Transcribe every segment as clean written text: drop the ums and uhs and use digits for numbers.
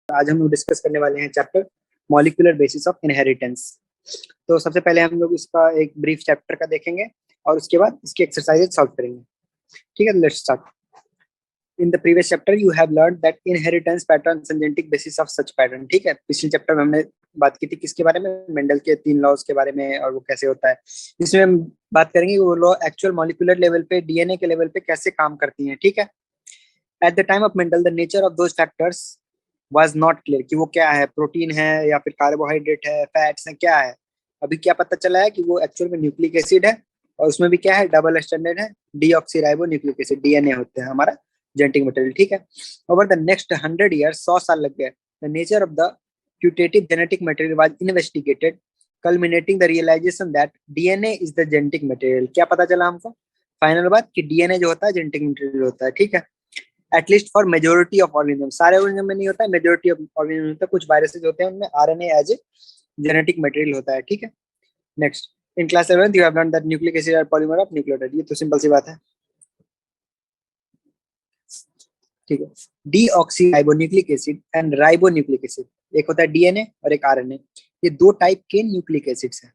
आज हम लोग डिस्कस करने वाले हैं chapter molecular basis of inheritance. तो सबसे पहले हम लोग इसका एक ब्रीफ चैप्टर का देखेंगे और उसके बाद इसकी एक्सरसाइजेस सॉल्व करेंगे। ठीक है, let's start. In the previous chapter you have learn that inheritance patterns and genetic basis of such pattern. ठीक है, पिछले चैप्टर में हमने बात की थी किसके बारे में, मेंडल के 3 लॉज के बारे में और वो कैसे होता है। इसमें हम बात करेंगे वो लॉ एक्चुअल मॉलिक्यूलर लेवल पे, डीएनए के लेवल पे कैसे काम करती हैं। ठीक है, at the time of Mendel the nature of those factors was not clear कि वो क्या है, प्रोटीन है या फिर कार्बोहाइड्रेट है, फैट्स है, क्या है। अभी क्या पता चला है कि वो एक्चुअल में न्यूक्लिक एसिड है और उसमें भी क्या है, डबल स्टैंडर्ड है, डीऑक्सीराइबो न्यूक्लिक एसिड, डीएनए होते हैं हमारा जेनेटिक मटेरियल। ठीक है, ओवर द नेक्स्ट 100 ईयर्स, 100 साल लग गए, the nature of the putative genetic material was investigated, culminating the realization that DNA is the genetic material। क्या पता चला हमको फाइनल बात कि डीएनए जो होता है जेनेटिक मटेरियल होता है। ठीक है, at least for majority of organism, सारे ऑर्गेनिज्म में नहीं होता है, मेजोरिटी ऑफ ऑर्गेनिज्म होता है। कुछ वायरसेस होते हैं उनमें RNA as a genetic material होता है। ठीक है, next, in class 11 you have learn that nucleic acid are polymer of nucleotide. ये तो सिंपल सी बात है। ठीक है, deoxyribonucleic acid and ribonucleic acid, एक होता है डीएनए और एक आरएनए। ये दो टाइप के न्यूक्लिक एसिड्स हैं।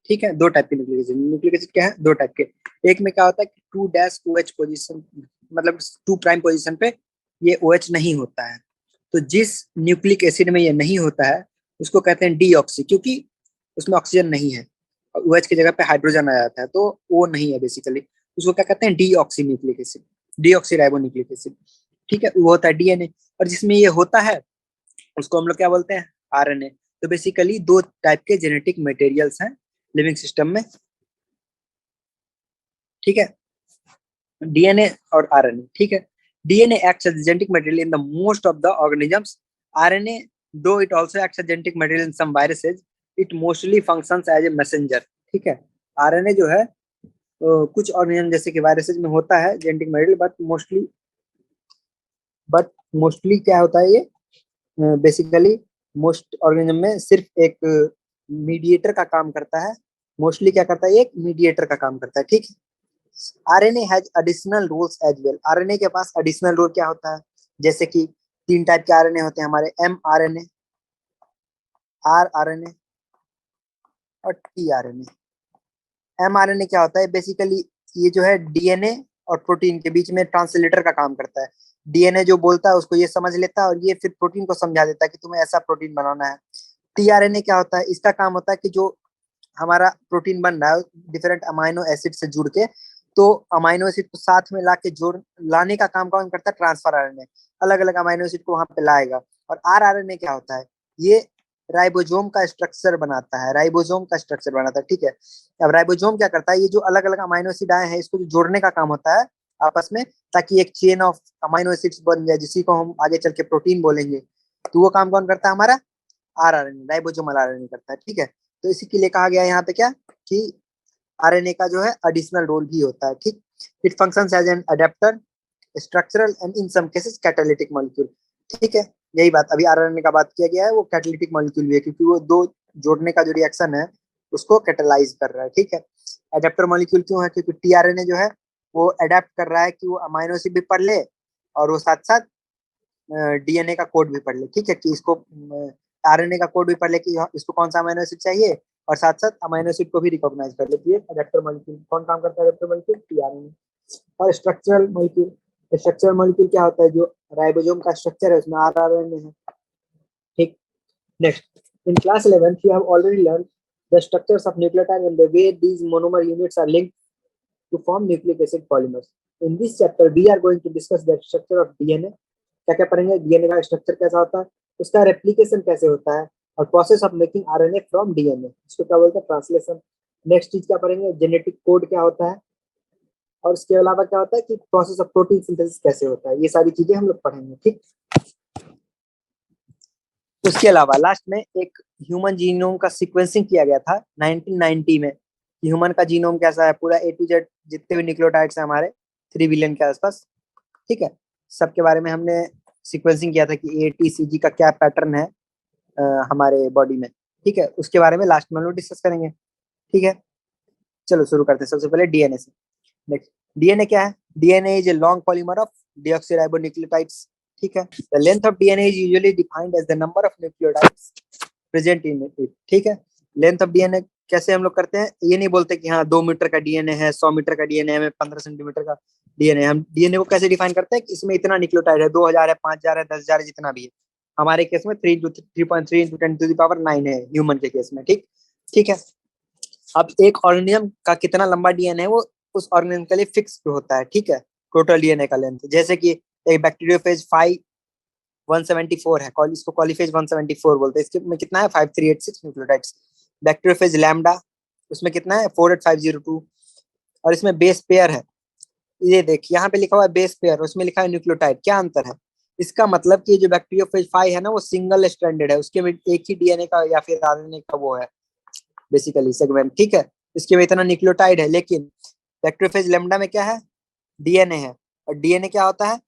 ठीक है, दो टाइप के न्यूक्लिक एसिड। न्यूक्लिक एसिड क्या है, दो टाइप के। एक में क्या होता है कि 2-OH पोजीशन, मतलब 2 प्राइम पोजीशन पे ये OH नहीं होता है। तो जिस न्यूक्लिक एसिड में ये नहीं होता है उसको कहते हैं डीऑक्सी, क्योंकि उसमें ऑक्सीजन नहीं है और OH की जगह पे हाइड्रोजन आ जाता है, तो वो नहीं है बेसिकली। उसको क्या कहते हैं, deoxy nucleic acid, deoxyribonucleic acid. ठीक है, वो होता है डीएनए। और जिसमें ये होता है उसको हम लोग क्या बोलते हैं, आरएनए। तो बेसिकली दो टाइप के जेनेटिक मटेरियल्स हैं लिविंग सिस्टम में। ठीक है, डीएनए और आरएनए। ठीक है, DNA acts as genetic material in the most of the organisms. RNA though it also acts as genetic material in some viruses, it mostly functions as a messenger. ठीक है, RNA जो है कुछ organism जैसे कि viruses में होता है जेनेटिक मटेरियल, बट मोस्टली क्या होता है, ये बेसिकली मोस्ट ऑर्गेनिज्म में सिर्फ एक मीडिएटर का काम करता है। मोस्टली क्या करता है, एक मीडिएटर का काम करता है। ठीक है, RNA has additional roles as well. RNA के पास एडिशनल रोल क्या होता है, जैसे कि 3 टाइप के आरएनए होते हैं हमारे, एम आरएनए, आर आरएनए और टी आरएनए। एम आरएनए क्या होता है, बेसिकली ये जो है डीएनए और प्रोटीन के बीच में ट्रांसलेटर का काम करता है। डीएनए जो बोलता है उसको ये समझ लेता है और ये फिर प्रोटीन को समझा देता है कि तुम्हें ऐसा प्रोटीन बनाना है। टीआरएनए क्या होता है, इसका काम होता है कि जो हमारा प्रोटीन बन रहा है डिफरेंट अमाइनो एसिड से जुड़ के, तो अमाइनो एसिड को साथ में ला के जोड़ लाने का काम कौन करता है, ट्रांसफर आरएनए, अलग अलग अमाइनो एसिड को वहां पे लाएगा। और आरआरएनए क्या होता है, ये राइबोसोम का स्ट्रक्चर बनाता है, राइबोसोम का स्ट्रक्चर बनाता है। ठीक है, अब राइबोसोम क्या करता है, ये जो अलग अलग अमाइनो एसिड आए हैं इसको जो जोड़ने का काम होता है आपस में, ताकि एक चेन ऑफ अमाइनो एसिड्स बन जाए जिसी को हम आगे चल के प्रोटीन बोलेंगे। तो वो काम कौन करता है, हमारा आरआरएनए, राइबोसोमल आरएनए करता है। ठीक है, तो इसी के लिए कहा गया है यहाँ पे क्या कि आरएनए का जो है एडिशनल रोल भी होता है। ठीक, it functions as an adapter, structural and in some cases catalytic molecule. ठीक है, यही बात अभी आरएनए का बात किया गया है, वो कैटालिटिक मॉलिक्यूल भी है क्योंकि वो दो जोड़ने का जो रिएक्शन है उसको कैटालाइज कर रहा है। ठीक है, अडेप्टर मॉलिक्यूल क्यों है, क्योंकि टीआरएनए जो है वो अडेप्ट कर रहा है कि वो अमाइनो एसिड भी पढ़ ले और वो साथ साथ डीएनए का कोड भी पढ़ ले। ठीक है, कि इसको आरएनए का कोड भी पढ़ ले कि इसको कौन सा अमाइनो एसिड चाहिए और साथ साथ अमाइनो एसिड को भी रिकॉग्नाइज कर लेती है। अडेप्टर मॉलिक्यूल कौन काम करता है, अडेप्टर मॉलिक्यूल टीआरएनए। और स्ट्रक्चरल मॉलिक्यूल, स्ट्रक्चरल मॉलिक्यूल क्या होता है, जो राइबोसोम का स्ट्रक्चर है उसमें आरआरएनए है। ठीक, next, in class 11 you have already learned the structures of nucleotide and the way these monomer units are linked to form nucleic acid polymers. In this chapter we are going to discuss the structure of DNA। क्या क्या पढ़ेंगे, DNA का structure कैसा होता है, उसका replication कैसे होता है, और process of making RNA from DNA, इसको क्या बोलते हैं, ट्रांसलेशन। नेक्स्ट चीज क्या पढ़ेंगे, जेनेटिक कोड क्या होता है, और इसके अलावा क्या होता है कि प्रोसेस ऑफ प्रोटीन सिंथेसिस कैसे होता है। ये सारी चीजें हम लोग पढ़ेंगे। ठीक, उसके अलावा लास्ट में एक ह्यूमन जीनोम का सीक्वेंसिंग किया गया था 1990 में। ह्यूमन का जीनोम कैसा है, पूरा A to Z जितने भी न्यूक्लियोटाइड्स हैं हमारे 3 बिलियन के आसपास। ठीक है, सबके बारे में हमने सीक्वेंसिंग किया था कि ATCG का क्या पैटर्न है हमारे बॉडी में। ठीक है, उसके बारे में लास्ट में हम लोग डिस्कस करेंगे। ठीक है, चलो शुरू करते हैं सबसे पहले डीएनए से। नेक्स्ट, डीएनए क्या है, DNA is a long polymer of deoxyribonucleotides. ठीक है। The length of DNA is usually defined as the number of nucleotides present in it. ठीक है। लेंथ ऑफ डीएनए कैसे हम लोग करते हैं, ये नहीं बोलते कि हाँ 2 मीटर का डीएनए है, 100 मीटर का डीएनए है, 15 सेंटीमीटर का डीएनए। हम डीएनए को कैसे डिफाइन करते हैं कि इसमें इतना न्यूक्लियोटाइड है, 2000 है, 5000 है, 10,000 है, जितना भी है। हमारे केस में 3.3 × 10⁻⁹ है ह्यूमन के केस में। ठीक ठीक है। अब एक ऑर्गेनिज्म का कितना लंबा डीएनए है वो उस ऑर्गेनिज्म के लिए फिक्स होता है। ठीक है। टोटल डीएनए का लेंथ, जैसे कि एक बैक्टीरियोफेज 174 है, इसको कॉलीफेज 174 बोलते हैं। इसके में कितना है 5386 न्यूक्लियोटाइड्स। बैक्टीरियोफेज लैम्डा, उसमें कितना है 48502। और इसमें बेस पेयर है, ये देख यहाँ पे लिखा हुआ है बेस पेयर, उसमें लिखा है न्यूक्लियोटाइड। क्या अंतर है? इसका मतलब कि जो बैक्टीरियोफेज 5 है ना वो सिंगल स्ट्रैंडेड है, उसके में एक ही डीएनए का या फिर आरएनए का वो है बेसिकली सेगमेंट। ठीक है। इसके में इतना न्यूक्लियोटाइड है। लेकिन बैक्टीरियोफेज लैम्डा में क्या है, डीएनए है। और डीएनए क्या होता है,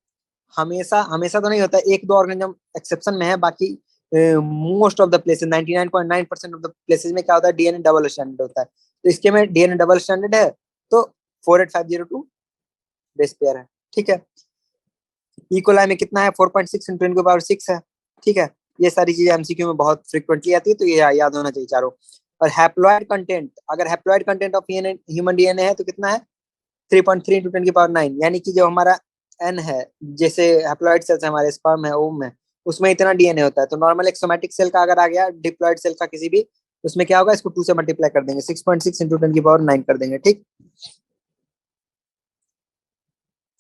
हमेशा हमेशा तो नहीं होता, एक दो ऑर्गेनिज्म एक्सेप्शन में है, बाकी most of the places 99.9% of the places में क्या होता है, डीएनए डबल स्टैंडर्ड होता है। तो इसके में डीएनए डबल स्टैंडर्ड है, तो 48502 बेस पेयर है। ठीक है। इकोलाई में कितना है 4.6 × 10⁻⁶ है। ठीक है। ये सारी चीजें एमसीक्यू में बहुत फ्रिक्वेंटली आती है, तो ये याद होना चाहिए चारों। और हैप्लॉइड कंटेंट, अगर haploid content of human DNA है तो कितना है 3.3 × 10⁻⁹ यानी कि जो हमारा एन है, जैसे हैप्लॉइड सेल्स है हमारे, स्पर्म है, ओवम है, उसमें इतना डीएनए होता है। तो नॉर्मल एक सोमैटिक सेल का अगर आ गया, डिप्लॉइड सेल का किसी भी, उसमें क्या होगा, इसको 2 से मल्टीप्लाई कर देंगे, 6.6 × 10⁻⁹ कर देंगे। ठीक।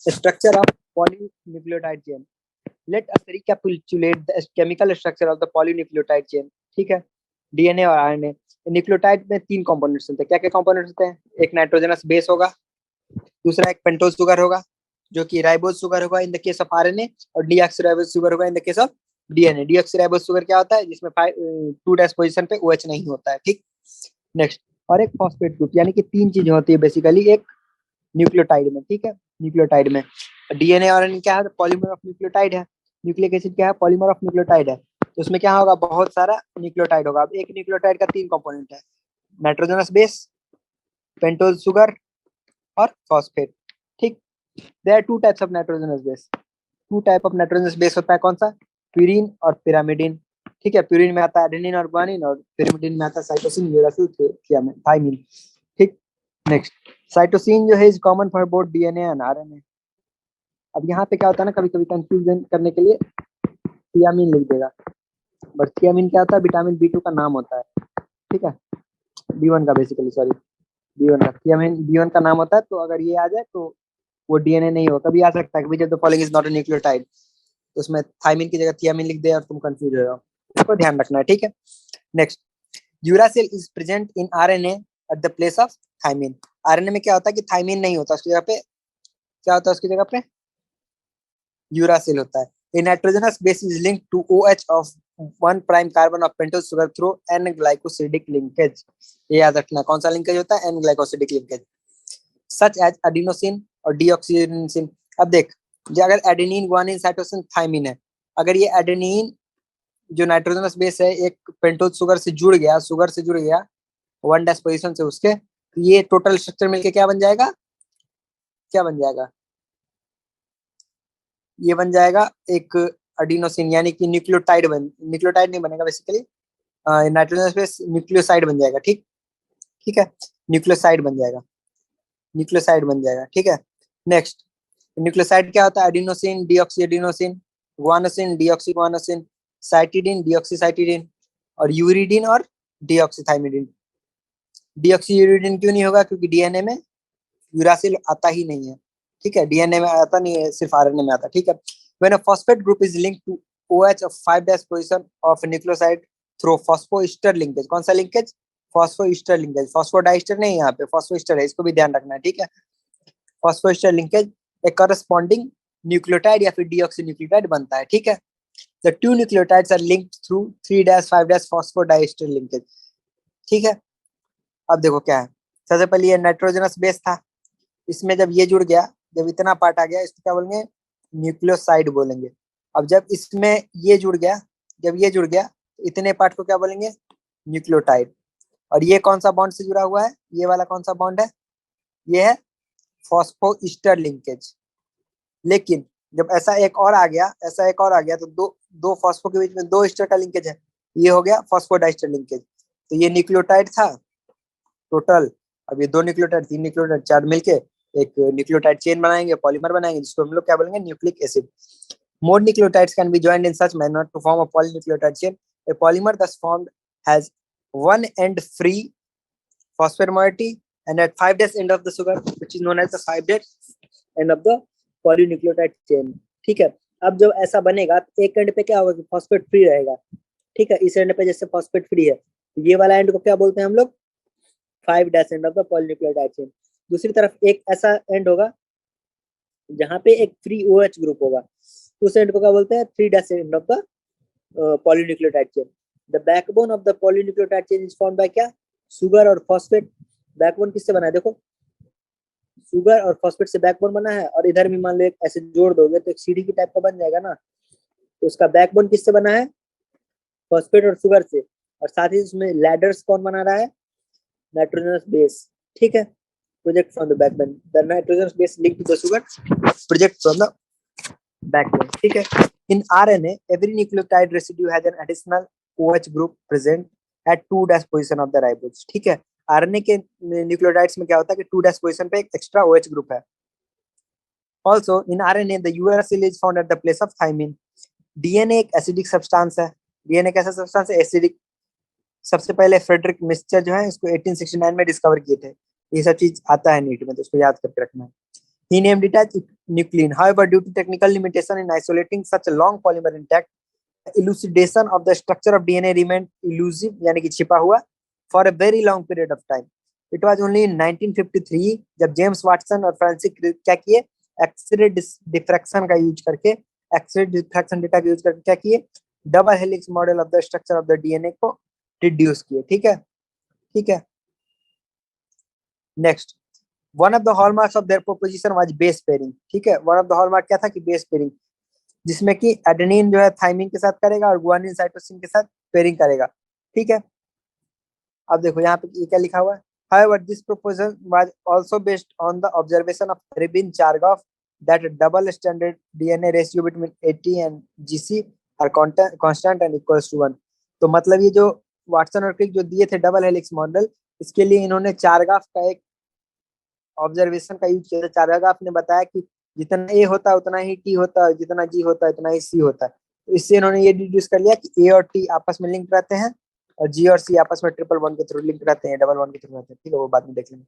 Structure of polynucleotide chain, let us recapitulate the chemical structure of the polynucleotide chain. ठीक है। डीएनए और आरएनए, न्यूक्लियोटाइड में 3 कंपोनेंट्स होते हैं। क्या क्या कंपोनेंट्स होते हैं? एक नाइट्रोजनस बेस होगा, दूसरा एक पेंटोज शुगर होगा जो कि राइबोज शुगर होगा in the case of RNA, और डीऑक्सीराइबोज शुगर होगा in the case of DNA. Deoxyribose sugar क्या होता है, जिसमें 2' पोजीशन पे OH नहीं होता है। ठीक। नेक्स्ट, और एक फॉस्फेट ग्रुप, यानी कि 3 चीजें होती है बेसिकली एक न्यूक्लियोटाइड में। ठीक है। न्यूक्लियोटाइड में डीएनए और आरएनए क्या है, पॉलीमर ऑफ न्यूक्लियोटाइड है। न्यूक्लिक एसिड क्या है, पॉलीमर ऑफ न्यूक्लियोटाइड है। तो उसमें क्या होगा, बहुत सारा न्यूक्लियोटाइड होगा। अब एक न्यूक्लियोटाइड का 3 कंपोनेंट है, नाइट्रोजनस बेस, पेंटोज शुगर और फॉस्फेट। ठीक। There are 2 types of nitrogenous base. 2 type of nitrogenous base होता है, कौन सा, प्यूरिन और पिरामिडिन। ठीक है। प्यूरिन में आता है एडेनिन और ग्वानिन, और पिरामिडिन में आता है साइटोसिन, यूरासिल, थियामिन, थाइमिन। ठीक। नेक्स्ट, साइटोसिन जो है is common for both DNA and RNA. अब यहाँ पे क्या होता है ना, कभी कभी कंफ्यूजन करने के लिए थियामिन लिख देगा, बट थियामिन क्या होता है, विटामिन B2 का नाम होता है। ठीक है। B1 का बेसिकली, सॉरी, B1 का, थियामिन B1 का नाम होता है। तो अगर ये आ जाए तो वो डीएनए नहीं हो, कभी आ सकता है कि जब the following is not a nucleotide, तो उसमें थाइमिन की जगह थियामिन लिख दे और तुम कंफ्यूज हो जाओ, इसको ध्यान रखना है। ठीक है। Next, uracil is present in RNA eight the place of thymine. RNA में क्या होता है कि थाइमिन नहीं होता, उसकी जगह पे क्या होता है, उसकी जगह पे यूरासिल होता है। A nitrogenous base is linked to OH of 1 prime carbon of pentose sugar through N-glycosidic linkage। ये याद रखना, कौन सा लिंकेज होता है, N-glycosidic linkage, such as adenosine और deoxyribonucleic। अब देख, जो अगर एडेनिन, ग्वानिन, साइटोसिन, थाइमिन है, अगर ये एडेनिन जो नाइट्रोजनस बेस है एक पेंटोज शुगर से जुड़ गया 1' पोजीशन से उसके, तो ये टोटल स्ट्रक्चर मिलके क्या बन जाएगा, क्या बन जाएगा, ये बन जाएगा एक एडिनोसिन, यानी कि न्यूक्लियोटाइड नहीं बनेगा बेसिकली, नाइट्रोजन स्पेस न्यूक्लियोसाइड बन जाएगा। ठीक। ठीक है। न्यूक्लियोसाइड बन जाएगा, न्यूक्लियोसाइड बन जाएगा। ठीक है। नेक्स्ट, न्यूक्लियोसाइड क्या होता है, adenosine, deoxy adenosine, guanosine, deoxy guanosine, cytidine, deoxy cytidine, और यूरिडिन और डीऑक्सीथाइमिडिन। डीऑक्सी यूरिडिन क्यों नहीं होगा, क्योंकि डीएनए में यूरासिल आता ही नहीं है। ठीक है। डीएनए में आता नहीं है, सिर्फ आरएनए में आता है। ठीक है। When a phosphate group is linked to OH of 5' position of nucleoside through phosphoester linkage, कौन सा लिंकेज, फॉस्फोइस्टर लिंकेज, फॉस्फोडाइस्टर नहीं, यहाँ पे फॉस्फोइस्टर है, इसको भी ध्यान रखना है। ठीक है। फॉस्फोइस्टर लिंकेज एक करस्पॉन्डिंग न्यूक्लियोटाइड या फिर डीऑक्सी न्यूक्लियोटाइड बनता है। ठीक है। The 2 nucleotides are linked through 3' 5' phosphodiester linkage. ठीक है। अब देखो क्या है, सबसे पहले ये नाइट्रोजनस बेस था, इसमें जब ये जुड़ गया, जब इतना पार्ट आ गया, इसको क्या बोलेंगे, न्यूक्लियोसाइड बोलेंगे। अब जब इसमें ये जुड़ गया, जब ये जुड़ गया, तो इतने पार्ट को क्या बोलेंगे, न्यूक्लियोटाइड। और ये कौन सा बॉन्ड से जुड़ा हुआ है, ये वाला कौन सा बॉन्ड है, ये है फॉस्फोइस्टर लिंकेज। लेकिन जब ऐसा एक और आ गया, ऐसा एक और आ गया, तो दो दो फॉस्फो के बीच में दो एस्टर का लिंकेज है, ये हो गया फॉस्फोडाइस्टर लिंकेज। तो ये न्यूक्लियोटाइड था टोटल। अब ये दो न्यूक्लियोटाइड, तीन न्यूक्लियोटाइड, चार मिलके एक न्यूक्लियोटाइड चेन बनाएंगे, पॉलीमर बनाएंगे, जिसको हम लोग क्या बोलेंगे, nucleic acid. More nucleotides can be joined in such manner to form a polynucleotide chain. A polymer thus formed has one end free phosphate moiety and at 5' end of the sugar, which is known as the 5' end of the polynucleotide chain. ठीक है, अब जब ऐसा बनेगा तो एक and पे क्या होगा, फॉस्फेट फ्री रहेगा। ठीक है, इस एंड पे जैसे फॉस्फेट फ्री है, तो ये वाला एंड को क्या बोलते हैं हम लोग, 5' end of the polynucleotide chain. दूसरी तरफ एक ऐसा एंड होगा जहां पे एक फ्री OH ग्रुप होगा, उस एंड को क्या बोलते हैं, 3' end of the polynucleotide chain. The backbone of the polynucleotide chain is formed by क्या, सुगर और फॉस्फेट। बैकबोन किससे बना है, देखो सुगर और फॉस्फेट से बैकबोन बना है, और इधर भी मान लो एक ऐसे जोड़ दोगे तो एक सीढ़ी की टाइप का बन जाएगा ना। तो उसका बैकबोन किससे बना है, फॉस्फेट और शुगर से, और साथ ही उसमें लैडर्स कौन बना रहा है, नाइट्रोजनस बेस। ठीक है, project from the backbone, the nitrogenous base link to the sugar project from the backbone. ठीक है, in RNA every nucleotide residue has an additional OH group present at 2' position of the ribose। ठीक है, RNA के nucleotides में क्या होता है कि 2' पोजीशन पे एक एक्स्ट्रा OH ग्रुप है। Also in RNA the uracil is found at the place of thymine। DNA एक एसिडिक सब्सटेंस है, DNA कैसा सब्सटेंस है, एसिडिक। सबसे पहले फ्रेडरिक मिक्सचर जो है इसको 1869 में डिस्कवर किए थे। ये सब चीज आता है नीट में, तो उसको याद करके रखना है। He named it as nuclein. However, due to technical limitation in isolating such a long polymer intact, elucidation of the structure of DNA remained elusive, यानी कि छिपा हुआ, for a very long period of time. It was only in 1953 जब James Watson और Francis Crick क्या किए, x ray diffraction का use करके, एक्सरे डिफ्रैक्शन डेटा का यूज करके क्या किए, double helix model of the structure of the DNA को रिड्यूस किए। ठीक है, ठीक है। Next, one of the hallmarks of their proposition was base pairing. ठीक है, वन ऑफ द हॉलमार्क क्या था कि बेस पेयरिंग, जिसमें कि एडेनिन जो है थाइमिन के साथ करेगा और गुआनिन साइटोसिन के साथ पेयरिंग करेगा। ठीक है, अब देखो यहाँ पे ये क्या लिखा हुआ है, however this proposal was also based on the observation of Rabin Chargaff that double stranded DNA ratio between AT and GC are constant and equals to 1। तो मतलब ये जो वाटसन और क्रिक जो दिए थे डबल हेलिक्स मॉडल, इसके लिए इन्होंने चारगाफ का एक ऑब्जर्वेशन का यूज किया था। चारगाफ ने बताया कि जितना ए होता है उतना ही टी होता है, जितना जी होता है उतना ही सी होता है। तो इससे इन्होंने ये डिड्यूस कर लिया कि ए और टी आपस में लिंक रहते हैं, और जी और सी आपस में ट्रिपल बॉन्ड के थ्रू लिंक रहते हैं, डबल बॉन्ड के थ्रू रहते हैं। ठीक है, वो बाद में देख लेंगे।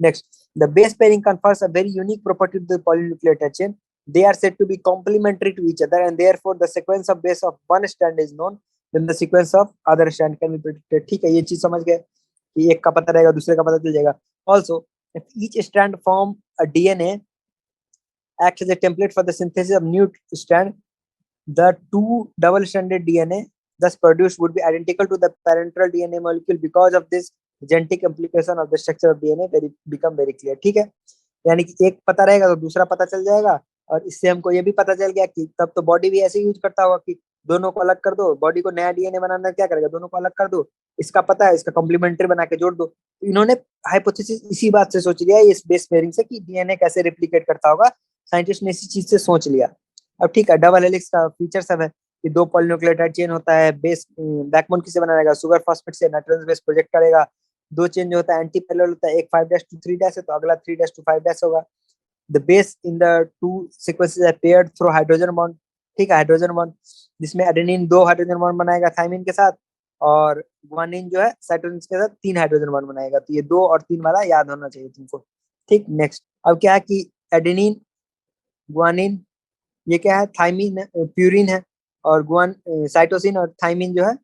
Next, the base pairing confers a very unique property to the polynucleotide chain. They are said to be complementary to each other and therefore the sequence of base of one strand is known, then the sequence of other strand can be predicted। ठीक है, ये चीज समझ गए कि एक का पता रहेगा दूसरे का पता चल जाएगा। Also, if each strand form a DNA acts as a template for the synthesis of new strand, the two double-stranded DNA thus produced would be identical to the parental DNA molecule। Because of this, genetic implication of the structure of DNA become very clear। ठीक है, यानी कि एक पता रहेगा तो दूसरा पता चल जाएगा, और इससे हमको ये भी पता चल गया कि तब तो बॉडी भी ऐसे यूज करता होगा कि दोनों को अलग कर दो, बॉडी को नया डीएनए बनाना क्या करेगा, दोनों को अलग कर दो, इसका पता है इसका कॉम्प्लीमेंट्री बना के जोड़ दो। तो इन्होंने हाइपोथेसिस इसी बात से सोच लिया, इस बेस पेयरिंग से, कि डीएनए कैसे रिप्लिकेट करता होगा, साइंटिस्ट ने इसी चीज से सोच लिया। अब ठीक है, डबल हेलिक्स का फीचर सब है कि दो पॉलीन्यूक्लियोटाइड चेन होता है, बेस बैकबोन किससे बना रहेगा, शुगर फॉस्फेट से नाइट्रोजन बेस प्रोजेक्ट करेगा। दो चेन जो होता है एंटी पैरेलल होता है, एक 5' to 3' है तो अगला 3' to 5' होगा। The base in the two sequences are paired through hydrogen bond। ठीक है, हाइड्रोजन बॉन्ड, जिसमें एडेनिन दो हाइड्रोजन बॉन्ड बनाएगा थाइमिन के साथ, और गुआनिन जो है साइटोसिन के साथ तीन हाइड्रोजन बॉन्ड बनाएगा। तो ये 2 और 3 वाला याद होना चाहिए तुमको। ठीक, नेक्स्ट, अब क्या है कि एडेनिन, गुआनिन, ये क्या है, थाइमिन है, प्यूरिन है, और गुआन साइटोसिन और थाइमिन जो है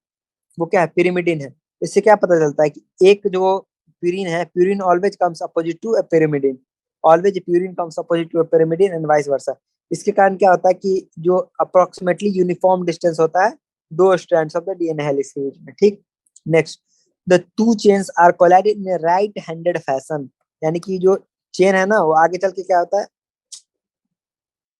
वो क्या है, पिरिमिडिन है। इससे क्या पता चलता है कि एक जो प्यूरिन है, purine always comes opposite to a pyrimidine, always purine comes opposite to a pyrimidine and vice versa. इसके कारण क्या होता है कि जो अप्रोक्सीमेटली यूनिफॉर्म डिस्टेंस होता है दो strands of the DNA helix के बीच में। ठीक, next, the two chains are collided in right handed fashion. यानी कि जो चेन है ना वो आगे चल के क्या होता है,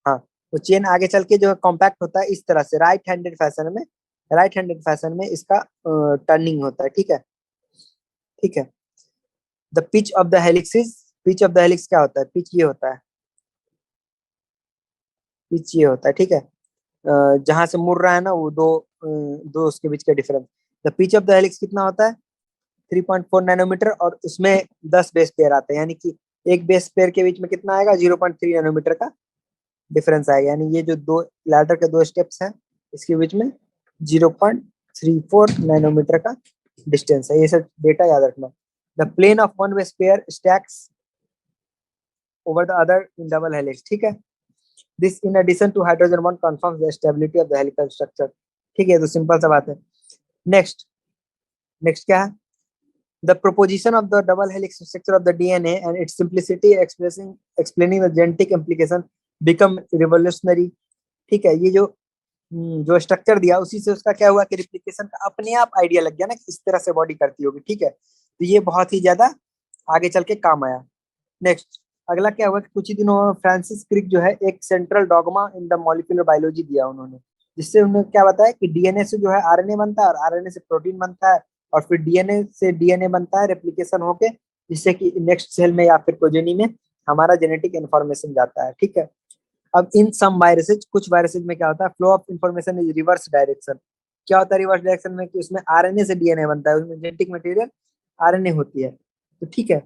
हाँ, वो चेन आगे चल के जो है कॉम्पैक्ट होता है इस तरह से, राइट हैंडेड फैशन में, राइट हैंडेड फैशन में इसका टर्निंग होता है। ठीक है, ठीक है। The pitch of the helix, pitch of the helix क्या होता है, पिच ये होता है, पिच ये होता है, ठीक है। जहां से मुड़ रहा है ना वो दो उसके बीच का difference. The pitch of the helix कितना होता है? 3.4 नैनोमीटर, और उसमें 10 बेस पेयर आते हैं, यानी कि एक बेस पेयर के बीच में कितना आएगा? 0.3 नैनोमीटर का डिफरेंस आएगा। यानी ये जो दो लैडर के दो स्टेप्स हैं, इसके बीच में 0.34 नैनोमीटर का डिस्टेंस है। ये सब डेटा याद रखना। The plane of one base pair stacks over the other in double helix, ठीक है। This in addition to hydrogen bond confirms the stability of the helical structure, ठीक है। तो सिंपल सा बात है। नेक्स्ट नेक्स्ट क्या है? The proposition of the double helix structure of the DNA and its simplicity explaining the genetic implication become revolutionary, ठीक है। ये जो स्ट्रक्चर दिया उसी से उसका क्या हुआ कि रिप्लिकेशन का अपने आप आइडिया लग गया ना कि इस तरह से बॉडी करती होगी, ठीक है। तो ये बहुत ही ज्यादा आगे चल के काम आया। नेक्स्ट अगला क्या हुआ कि कुछ ही दिनों में फ्रांसिस क्रिक जो है एक central dogma in the molecular biology दिया उन्होंने, जिससे उन्होंने क्या बताया कि डीएनए से जो है आरएनए बनता है, और आरएनए से प्रोटीन बनता है, और फिर डीएनए से डीएनए बनता है रेप्लिकेशन होके, जिससे कि नेक्स्ट सेल में या फिर प्रोजेनी में हमारा जेनेटिक इन्फॉर्मेशन जाता है, ठीक है। अब इन सम वायरसेज, कुछ वायरसेज में क्या होता है? Flow of information is reverse direction. क्या होता है रिवर्स डायरेक्शन में? कि उसमें आरएनए से डीएनए बनता है, उसमें जेनेटिक मटेरियल आरएनए होती है, तो ठीक है।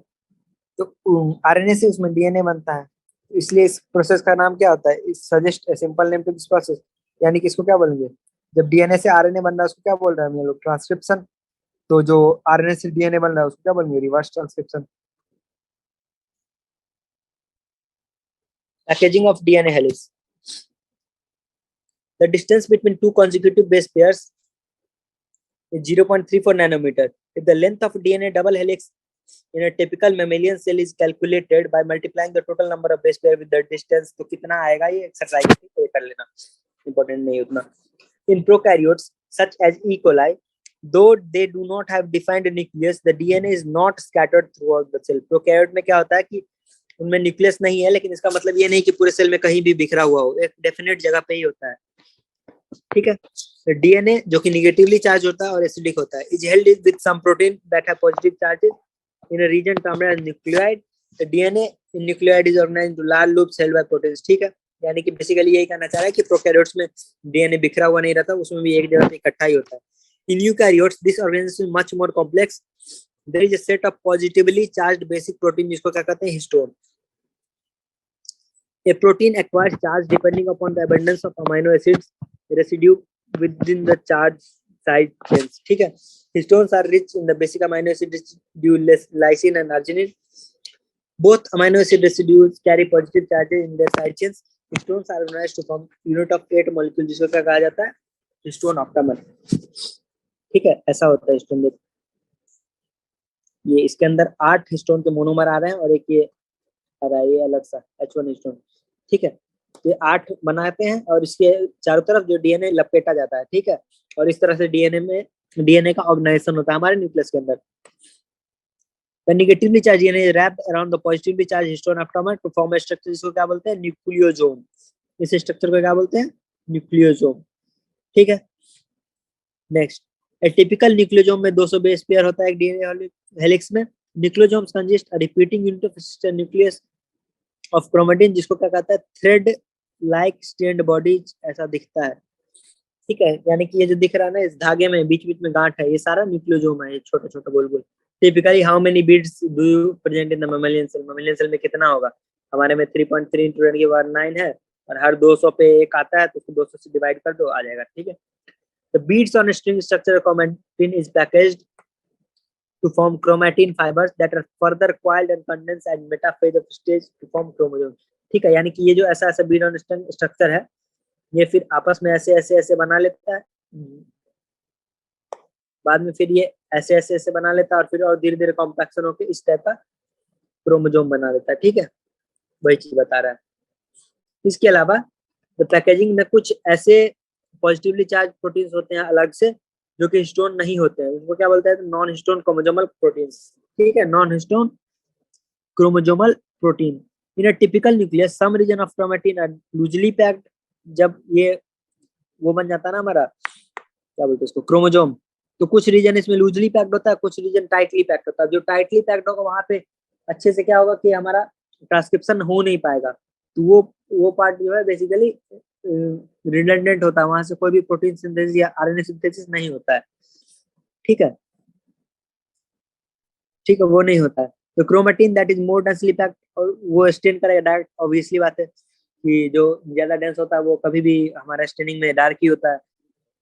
तो आरएनए से उसमें डीएनए बनता है, तो इसलिए इस प्रोसेस का नाम क्या होता है? इस suggest simple name to this process, यानी कि इसको क्या बोलेंगे? जब डीएनए से आरएनए बन रहा है उसको क्या बोल रहे हैं हम लोग? ट्रांसक्रिप्शन। तो जो आरएनए से डीएनए बन रहा है उसको क्या बोलेंगे? Reverse transcription. Packaging of DNA helix. The distance between two consecutive base pairs is 0.34 nanometer. If the length of DNA double helix in a typical mammalian cell is calculated by multiplying the total number of base pair with the distance, तो कितना आएगा? ये exercise कर लेना, important नहीं उतना। In prokaryotes such as E. coli, though they do not have defined nucleus, the DNA is not scattered throughout the cell. Prokaryote में क्या होता है कि उनमें न्यूक्लियस नहीं है, लेकिन इसका मतलब ये नहीं कि पूरे सेल में कहीं भी बिखरा हुआ हो, एक डेफिनेट जगह पे ही होता है, ठीक है। तो डीएनए जो कि निगेटिवली चार्ज होता है और एसिडिक होता है, is held with some protein that have positive charges in a region termed as nucleoid. The DNA in nucleoid is organized into large loops held by proteins, ठीक है। यानी कि बेसिकली यही कहना चाह रहा है कि प्रोकैरियोट्स में डीएनए बिखरा हुआ नहीं रहता, उसमें भी एक जगह पे इकट्ठा ही होता है। In eukaryotes this organization is much more complex. There is a set of positively charged basic protein, जिसको क्या कहते हैं? Histone. A protein acquires charge depending upon the abundance of amino acids residue within the charge side chains, ठीक है। Histones are rich in the basic amino acid residue lysine and arginine. Both amino acid residues carry positive charges in their side chains. Histones are organized to form unit of 8 molecule, जिसको क्या कहा जाता है? Histone octamer, ठीक है। ऐसा होता है हिस्टोन। ये इसके अंदर 8 हिस्टोन के मोनोमर आ रहे हैं और एक ये आ रहा है, ये अलग सा H1 हिस्टोन, ठीक है। ये 8 बनाते हैं और इसके चारों तरफ जो डीएनए लपेटा जाता है, ठीक है। और इस तरह से डीएनए का ऑर्गेनाइजेशन होता है हमारे न्यूक्लियस के अंदर। The negatively charged DNA is wrapped around the positively charged histone aptamer to form a structure, जिसको क्या बोलते हैं? न्यूक्लियोसोम। इस स्ट्रक्चर को क्या बोलते हैं? न्यूक्लियोसोम, ठीक है। नेक्स्ट, ए टिपिकल न्यूक्लियोसोम में 200 बेस पेयर होता है एक डीएनए हेलिक्स में। Nucleosomes consist a repeating unit of sister nucleus of chromatin, जिसको क्या कहता है? थ्रेड लाइक स्ट्रेंड बॉडीज, ऐसा दिखता है, ठीक है। यानी कि ये जो दिख रहा है ना, इस धागे में बीच बीच में गांठ है, ये सारा न्यूक्लियोसोम है, ये छोटे छोटे गोल गोल। Typically how many beads do you present in the mammalian cell? Mammalian cell में कितना होगा? हमारे में 3.3 इंटू 10 की पावर 9 है, और हर 200 पे एक आता है, तो उसको 200 से डिवाइड कर दो, आ जाएगा, ठीक है। The beads on string structure chromatin is packaged to form chromatin fibers that are further coiled and condensed at metaphase of stage to form chromosome, ठीक है। यानी कि ये जो ऐसा ऐसा बीड ऑन स्ट्रक्चर है, ये फिर आपस में ऐसे ऐसे ऐसे बना लेता है, बाद में फिर ये ऐसे ऐसे ऐसे बना लेता है, और फिर और धीरे धीरे कॉम्पैक्शन होकर इस टाइप का क्रोमोसोम बना लेता है, ठीक है। वही चीज बता रहा है। इसके अलावा द पैकेजिंग में कुछ ऐसे पॉजिटिवली चार्ज प्रोटीन्स होते हैं अलग से, जो कि हिस्टोन नहीं होते हैं, उसको क्या बोलते हैं? नॉन हिस्टोन क्रोमोसोमल प्रोटीन्स, ठीक है। Non histone chromosomal protein in a typical nucleus some region of chromatin are loosely packed. जब ये वो बन जाता है ना हमारा, क्या बोलते हैं इसको? क्रोमोसोम, तो कुछ रीजन इसमें लूजली पैक्ड होता है, कुछ रीजन टाइटली पैक्ड होता है। जो टाइटली पैक्ड होगा वहां पे अच्छे से क्या होगा कि हमारा ट्रांसक्रिप्शन हो नहीं पाएगा, तो वो पार्ट जो है बेसिकली रिडंडेंट होता है, वहां से कोई भी प्रोटीन सिंथेसिस या आरएनए सिंथेसिस नहीं होता है। ठीक है, ठीक है, वो नहीं होता है। तो chromatin that is more densely packed, और वो स्टेन करेगा डायरेक्ट, ऑब्वियसली बात है कि जो ज्यादा डेंस होता है वो कभी भी हमारा स्टेनिंग में डार्क ही होता है।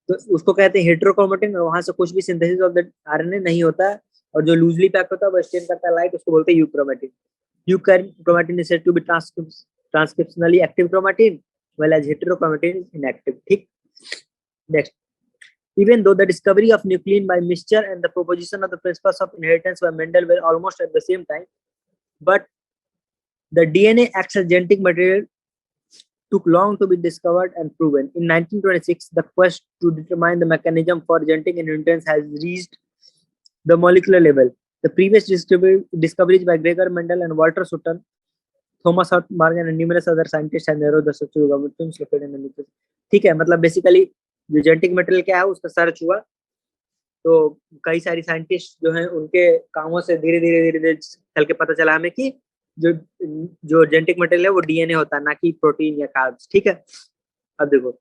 तो उसको कहते हैं हेटेरोक्रोमेटिन, और वहां से कुछ भी सिंथेसिस ऑफ द आरएनए नहीं होता है। और जो लूजली पैक्ड होता है वो स्टेन करता है लाइट, उसको बोलते हैं euchromatin. Euchromatin is said to be transcriptionally active chromatin, well as heterochromatin is inactive. ठीक, next. Even though the discovery of nuclein by Michner and the proposition of the principles of inheritance by Mendel were almost at the same time, but the DNA acts as genetic material took long to be discovered and proven. In 1926, the quest to determine the mechanism for genetic inheritance has reached the molecular level. The previous discoveries by Gregor Mendel and Walter Sutton, Thomas Hart Morgan and numerous other scientists have narrowed the search of organisms located in the nucleus. ठीक है, मतलब basically जो genetic material क्या है उसका search हुआ, तो कई सारी साइंटिस्ट जो हैं उनके कामों से धीरे धीरे धीरे धीरे चल के पता चला हमें कि जो जो जेनेटिक मटेरियल है वो डीएनए होता है, ना कि प्रोटीन या कार्ब्स। ठीक है, अब देखो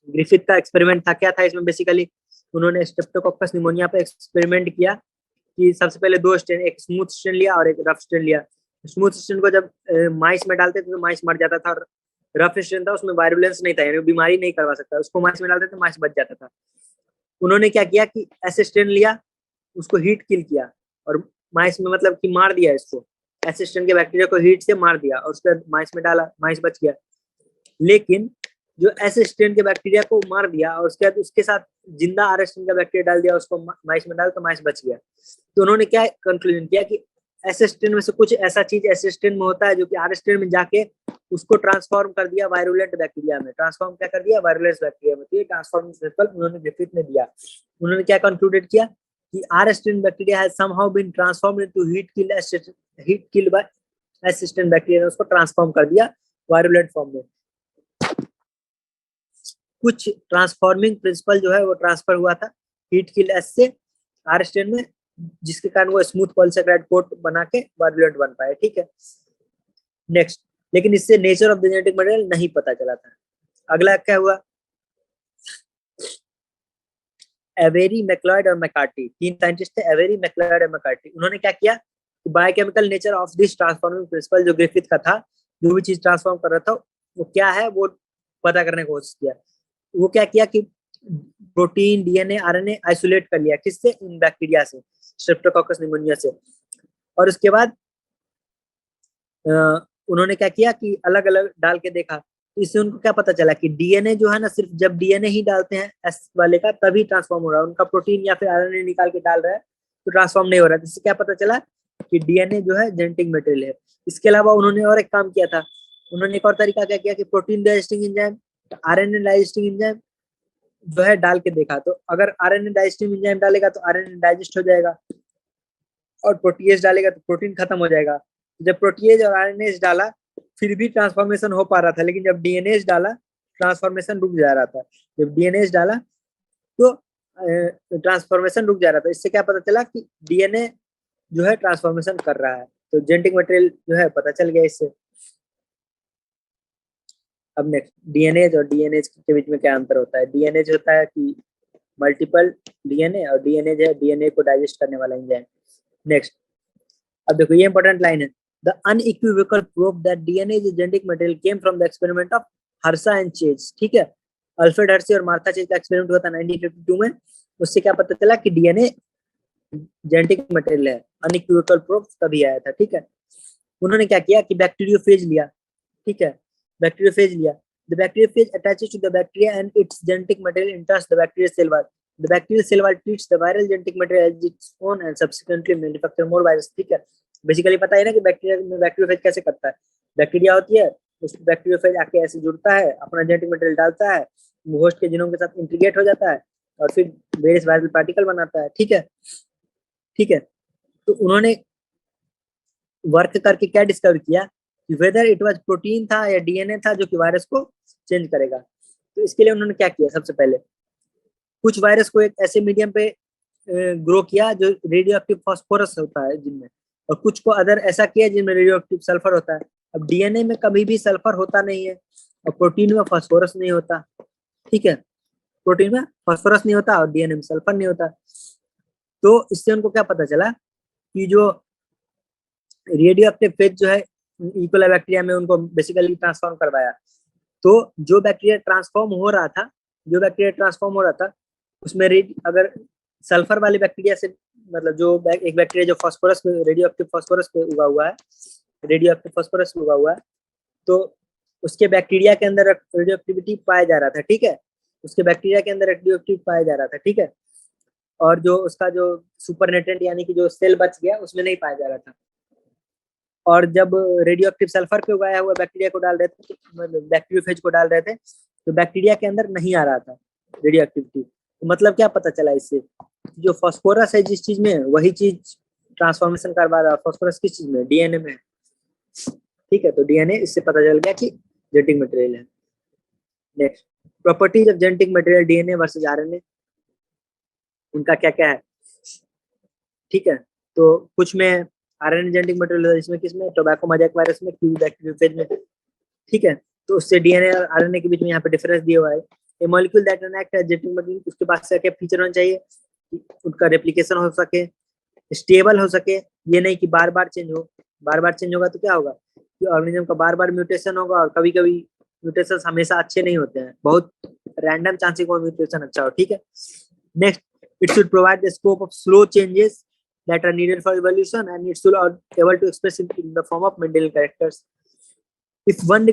ग्रिफिथ का एक्सपेरिमेंट था, क्या था इसमें बेसिकली उन्होंने स्ट्रेप्टोकोकस निमोनिया पे एक्सपेरिमेंट किया कि सबसे पहले दो स्ट्रेन, एक स्मूथ स्ट्रेन लिया और एक रफ स्ट्रेन लिया। स्मूथ स्ट्रेन को जब माइस में डालते थे तो माइस मर जाता था, और रफ स्ट्रेन था उसमें वायरुलेंस नहीं था, यानी बीमारी नहीं करवा सकता, उसको माइस में डालते तो माइस बच जाता था। उन्होंने क्या किया कि ऐसे स्ट्रेन लिया, उसको हीट किल किया, और माइस में मतलब कि मार दिया इसको, ऐसे स्ट्रेन के बैक्टीरिया को हीट से मार दिया, और उसके बाद माइस में डाला, माइस बच गया। लेकिन जो ऐसे स्ट्रेन के बैक्टीरिया को मार दिया और उसके बाद उसके साथ जिंदा आर स्ट्रेन का बैक्टीरिया डाल दिया, उसको माइस में डाल तो माइस बच गया। तो उन्होंने क्या कंक्लूजन किया कि ऐसे स्ट्रेन में से कुछ ऐसा चीज ऐसे स्ट्रेन में होता है जो कि आर स्ट्रेन में जाके उसको ट्रांसफॉर्म कर दिया वायरुलेंट बैक्टीरिया में, ट्रांसफॉर्म क्या कर दिया वायरुलेंस बैक्टीरिया में। तो ये ट्रांसफॉर्मिंग प्रिंसिपल उन्होंने ग्रिफिथ ने दिया। उन्होंने क्या कंक्लूडेड किया कि R strain bacteria has somehow been transformed into heat killed by S strain bacteria ने उसको ट्रांसफॉर्म कर दिया वायरुलेंट फॉर्म में। कुछ ट्रांसफॉर्मिंग प्रिंसिपल जो है वो ट्रांसफर हुआ था हीट किल एस से आर स्ट्रेन में, जिसके कारण वो स्मूथ पॉलीसैकेराइड कोट बना के वायरुलेंट बन पाए। ठीक है, नेक्स्ट। लेकिन इससे nature of the genetic material नहीं पता चला था। अगला क्या हुआ, एवेरी, मैक्लॉयड और मैकार्टी, तीन साइंटिस्ट थे, एवेरी, मैक्लॉयड और मैकार्टी। उन्होंने क्या किया कि biochemical nature of this transforming principle जो ग्रिफिथ का था, जो भी चीज ट्रांसफॉर्म कर रहा था वो क्या है वो पता करने की कोशिश किया। वो क्या किया कि प्रोटीन, डीएनए, आरएनए आइसोलेट कर लिया, किससे, इन बैक्टीरिया से, स्ट्रेप्टोकोकस निमोनिया से। और उसके बाद उन्होंने क्या किया कि अलग अलग डाल के देखा, तो इससे उनको क्या पता चला कि डीएनए जो है ना, सिर्फ जब डीएनए ही डालते हैं एस वाले का तभी ट्रांसफॉर्म हो रहा है, उनका प्रोटीन या फिर आरएनए निकाल के डाल रहा है तो ट्रांसफॉर्म नहीं हो रहा है। इससे क्या पता चला कि डीएनए जो है जेनेटिक मटेरियल है। इसके अलावा उन्होंने और एक काम किया था, उन्होंने एक और तरीका क्या किया कि protein digesting enzyme, RNA digesting enzyme जो है डाल के देखा। तो अगर आरएनए डाइजेस्टिंग एंजाइम डालेगा तो आरएनए डाइजेस्ट हो जाएगा, और प्रोटीएज डालेगा तो प्रोटीन खत्म हो जाएगा। जब प्रोटीएज और आरएनएज डाला फिर भी ट्रांसफॉर्मेशन हो पा रहा था, लेकिन जब डीएनएज डाला ट्रांसफॉर्मेशन रुक जा रहा था। जब डीएनएज डाला तो ट्रांसफॉर्मेशन रुक जा रहा था। इससे क्या पता चला कि डीएनए जो है ट्रांसफॉर्मेशन कर रहा है। तो जेनेटिक मटेरियल जो है पता चल गया इससे। अब नेक्स्ट, डीएनएज और डीएनएज के बीच में क्या अंतर होता है। डीएनएज होता है कि मल्टीपल डीएनए, और डीएनएज है डीएनए को डाइजेस्ट करने वाला एंजाइम। नेक्स्ट, अब देखो ये इंपॉर्टेंट लाइन है, the unequivocal proof that DNA is genetic material came from the experiment of Hershey and Chase. ठीक है, अल्फ्रेड हर्सी और मार्था चेज का एक्सपेरिमेंट हुआ था 1952 में। उससे क्या पता चला कि डीएनए जेनेटिक मटेरियल है, अनइक्विवोकल प्रूफ तभी आया था। ठीक है, उन्होंने क्या किया कि बैक्टीरियोफेज लिया। ठीक है, बैक्टीरियोफेज लिया, the bacteriophage attaches to the bacteria and its genetic material enters the bacterial cell wall. The bacterial cell wall treats the viral genetic material as its own and subsequently manufacture more virus. ठीक है, basically पता है ना कि bacteria में bacteriophage कैसे करता है। बैक्टीरिया होती है, उस बैक्टीरियोफेज आके ऐसे जुड़ता है, अपना जेनेटिक मटेरियल डालता है, होस्ट के जीनोम के साथ इंटीग्रेट हो जाता है और फिर वेरियस वायरल पार्टिकल बनाता है। ठीक है, ठीक है, तो उन्होंने वर्क करके क्या डिस्कवर किया कि वेदर इट वाज प्रोटीन था या डीएनए था जो कि वायरस को चेंज करेगा। तो इसके लिए उन्होंने क्या किया, सबसे पहले कुछ वायरस को एक ऐसे मीडियम पे ग्रो किया जो रेडियो एक्टिव फास्फोरस होता है जिनमें, और कुछ को अदर ऐसा किया जिनमें रेडियो एक्टिव सल्फर होता है। अब डीएनए में कभी भी सल्फर होता नहीं है और प्रोटीन में फास्फोरस नहीं होता, ठीक है, प्रोटीन में फास्फोरस नहीं होता और डीएनए में सल्फर नहीं होता। तो इससे उनको क्या पता चला कि जो रेडियो एक्टिव फेज जो है इकोला बैक्टीरिया में उनको बेसिकली ट्रांसफॉर्म करवाया। तो जो बैक्टीरिया ट्रांसफॉर्म हो रहा था, जो बैक्टीरिया ट्रांसफॉर्म हो रहा था उसमें अगर सल्फर वाले बैक्टीरिया से, मतलब जो एक बैक्टीरिया जो फास्फोरस पे, रेडियो एक्टिव फास्फोरस पे उगा हुआ है, रेडियो एक्टिव फास्फोरस पे उगा हुआ है, तो उसके बैक्टीरिया के अंदर रेडियो एक्टिविटी पाया जा रहा था, ठीक है, उसके बैक्टीरिया के अंदर रेडियो एक्टिव पाया जा रहा था, ठीक है, और जो उसका जो सुपर नेटेंट यानी कि जो सेल बच गया उसमें नहीं पाया जा रहा था। और जब रेडियो एक्टिव सल्फर पे उगाया हुआ बैक्टीरिया को डाल रहे थे, मतलब बैक्टीरियोफेज को डाल रहे थे, तो बैक्टीरिया के अंदर नहीं आ रहा था रेडियो एक्टिविटी। तो मतलब क्या पता चला इससे, जो फास्फोरस है जिस चीज में, वही चीज ट्रांसफॉर्मेशन करवा रहा है। फास्फोरस किस चीज में, डीएनए में, ठीक है। तो डीएनए इससे पता चल गया कि जेनेटिक मटेरियल है। Next, properties of genetic material DNA versus RNA, उनका क्या क्या है, ठीक है। तो कुछ में आरएनए जेनेटिक मटेरियल है, इसमें किसमें, टोबैको मोज़ेक वायरस में, क्यू बैक्टीरियोफेज में, ठीक है। तो उससे डीएनए और आरएनए के बीच में यहाँ पे डिफरेंस दिया हुआ है। A molecule that interact as genetic material, उसके पास क्या फीचर होना चाहिए, उनका रेप्लिकेशन हो सके, स्टेबल हो सके, ये नहीं कि बार बार चेंज हो। बार बार चेंज होगा तो क्या होगा कि ऑर्गेनिज्म का बार बार म्यूटेशन होगा, और कभी कभी म्यूटेशन हमेशा अच्छे नहीं होते हैं, बहुत रैंडम चांसेस को म्यूटेशन अच्छा हो, ठीक है। Next, it should provide the scope of slow changes that are needed for evolution, and it should be able to express it in the form of Mendelian characters. If one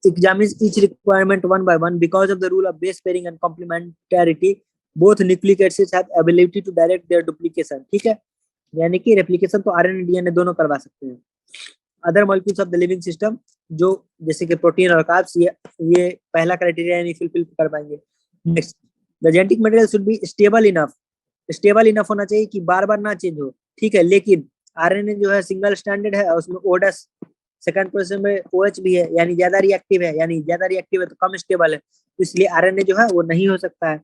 examines each requirement one by one, because of the rule of base pairing and complementarity, both nucleic acids have ability to direct their duplication, ठीक है, यानी कि replication तो RNA DNA दोनों करवा सकते हैं। Other molecules of the living system, जो जैसे कि प्रोटीन और कार्ब्स, ये पहला क्राइटेरिया नहीं फुलफिल कर पाएंगे। Next, the genetic material should be stable enough, stable enough होना चाहिए कि बार बार ना चेंज हो, ठीक है। लेकिन आरएनए जो है सिंगल स्टैंडर्ड है, उसमें ओडस सेकंड पोजीशन में ओएच भी है, यानी ज्यादा रिएक्टिव है, यानी ज्यादा रिएक्टिव है तो कम स्टेबल है, तो इसलिए आरएनए जो है वो नहीं हो सकता है।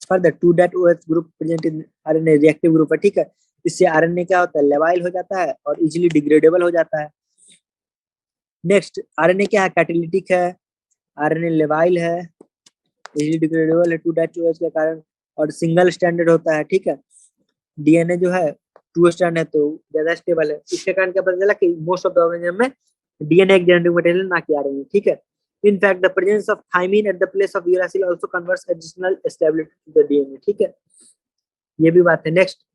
Further to that OH group present in RNA reactive group है, ठीक है। इससे आरएनए क्या होता है, लेवाइल हो जाता है और इजीली डिग्रेडेबल हो जाता है। नेक्स्ट, आरएनए क्या है, कैटालिटिक है, आरएनए लेवाइल है, इजीली डिग्रेडेबल है टू दैट ओएच के कारण, और सिंगल स्टैंडर्ड होता है, ठीक है। डीएनए जो है टू स्टैंड है तो ज्यादा स्टेबल है। इसके कारण क्या पता चला कि मोस्ट ऑफ द ऑर्गेनिज्म में डीएनए एक जेनेटिक मटेरियल ना की आ रही है, ठीक है। In fact the presence of thymine at the place of uracil also converts additional stability to the DNA, ठीक है, ये भी बात है। Next,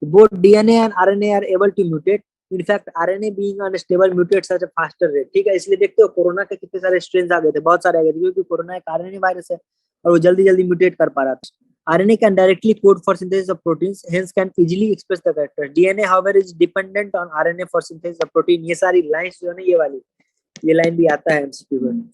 both DNA and RNA are able to mutate. In fact, RNA being unstable mutates at a faster rate, ठीक है। इसलिए देखते हो कोरोना के कितने सारे स्ट्रेन आ गए थे, बहुत सारे आ गए थे, क्योंकि कोरोना एक आरएनए वायरस है और वो जल्दी जल्दी म्यूटेट कर पा रहा था। RNA can directly code for synthesis of proteins, hence can easily express the characters. DNA, however, is dependent on RNA for synthesis of protein. ये सारी लाइंस जो है ना, ये वाली, ये लाइन भी आता है एमसीक्यू में।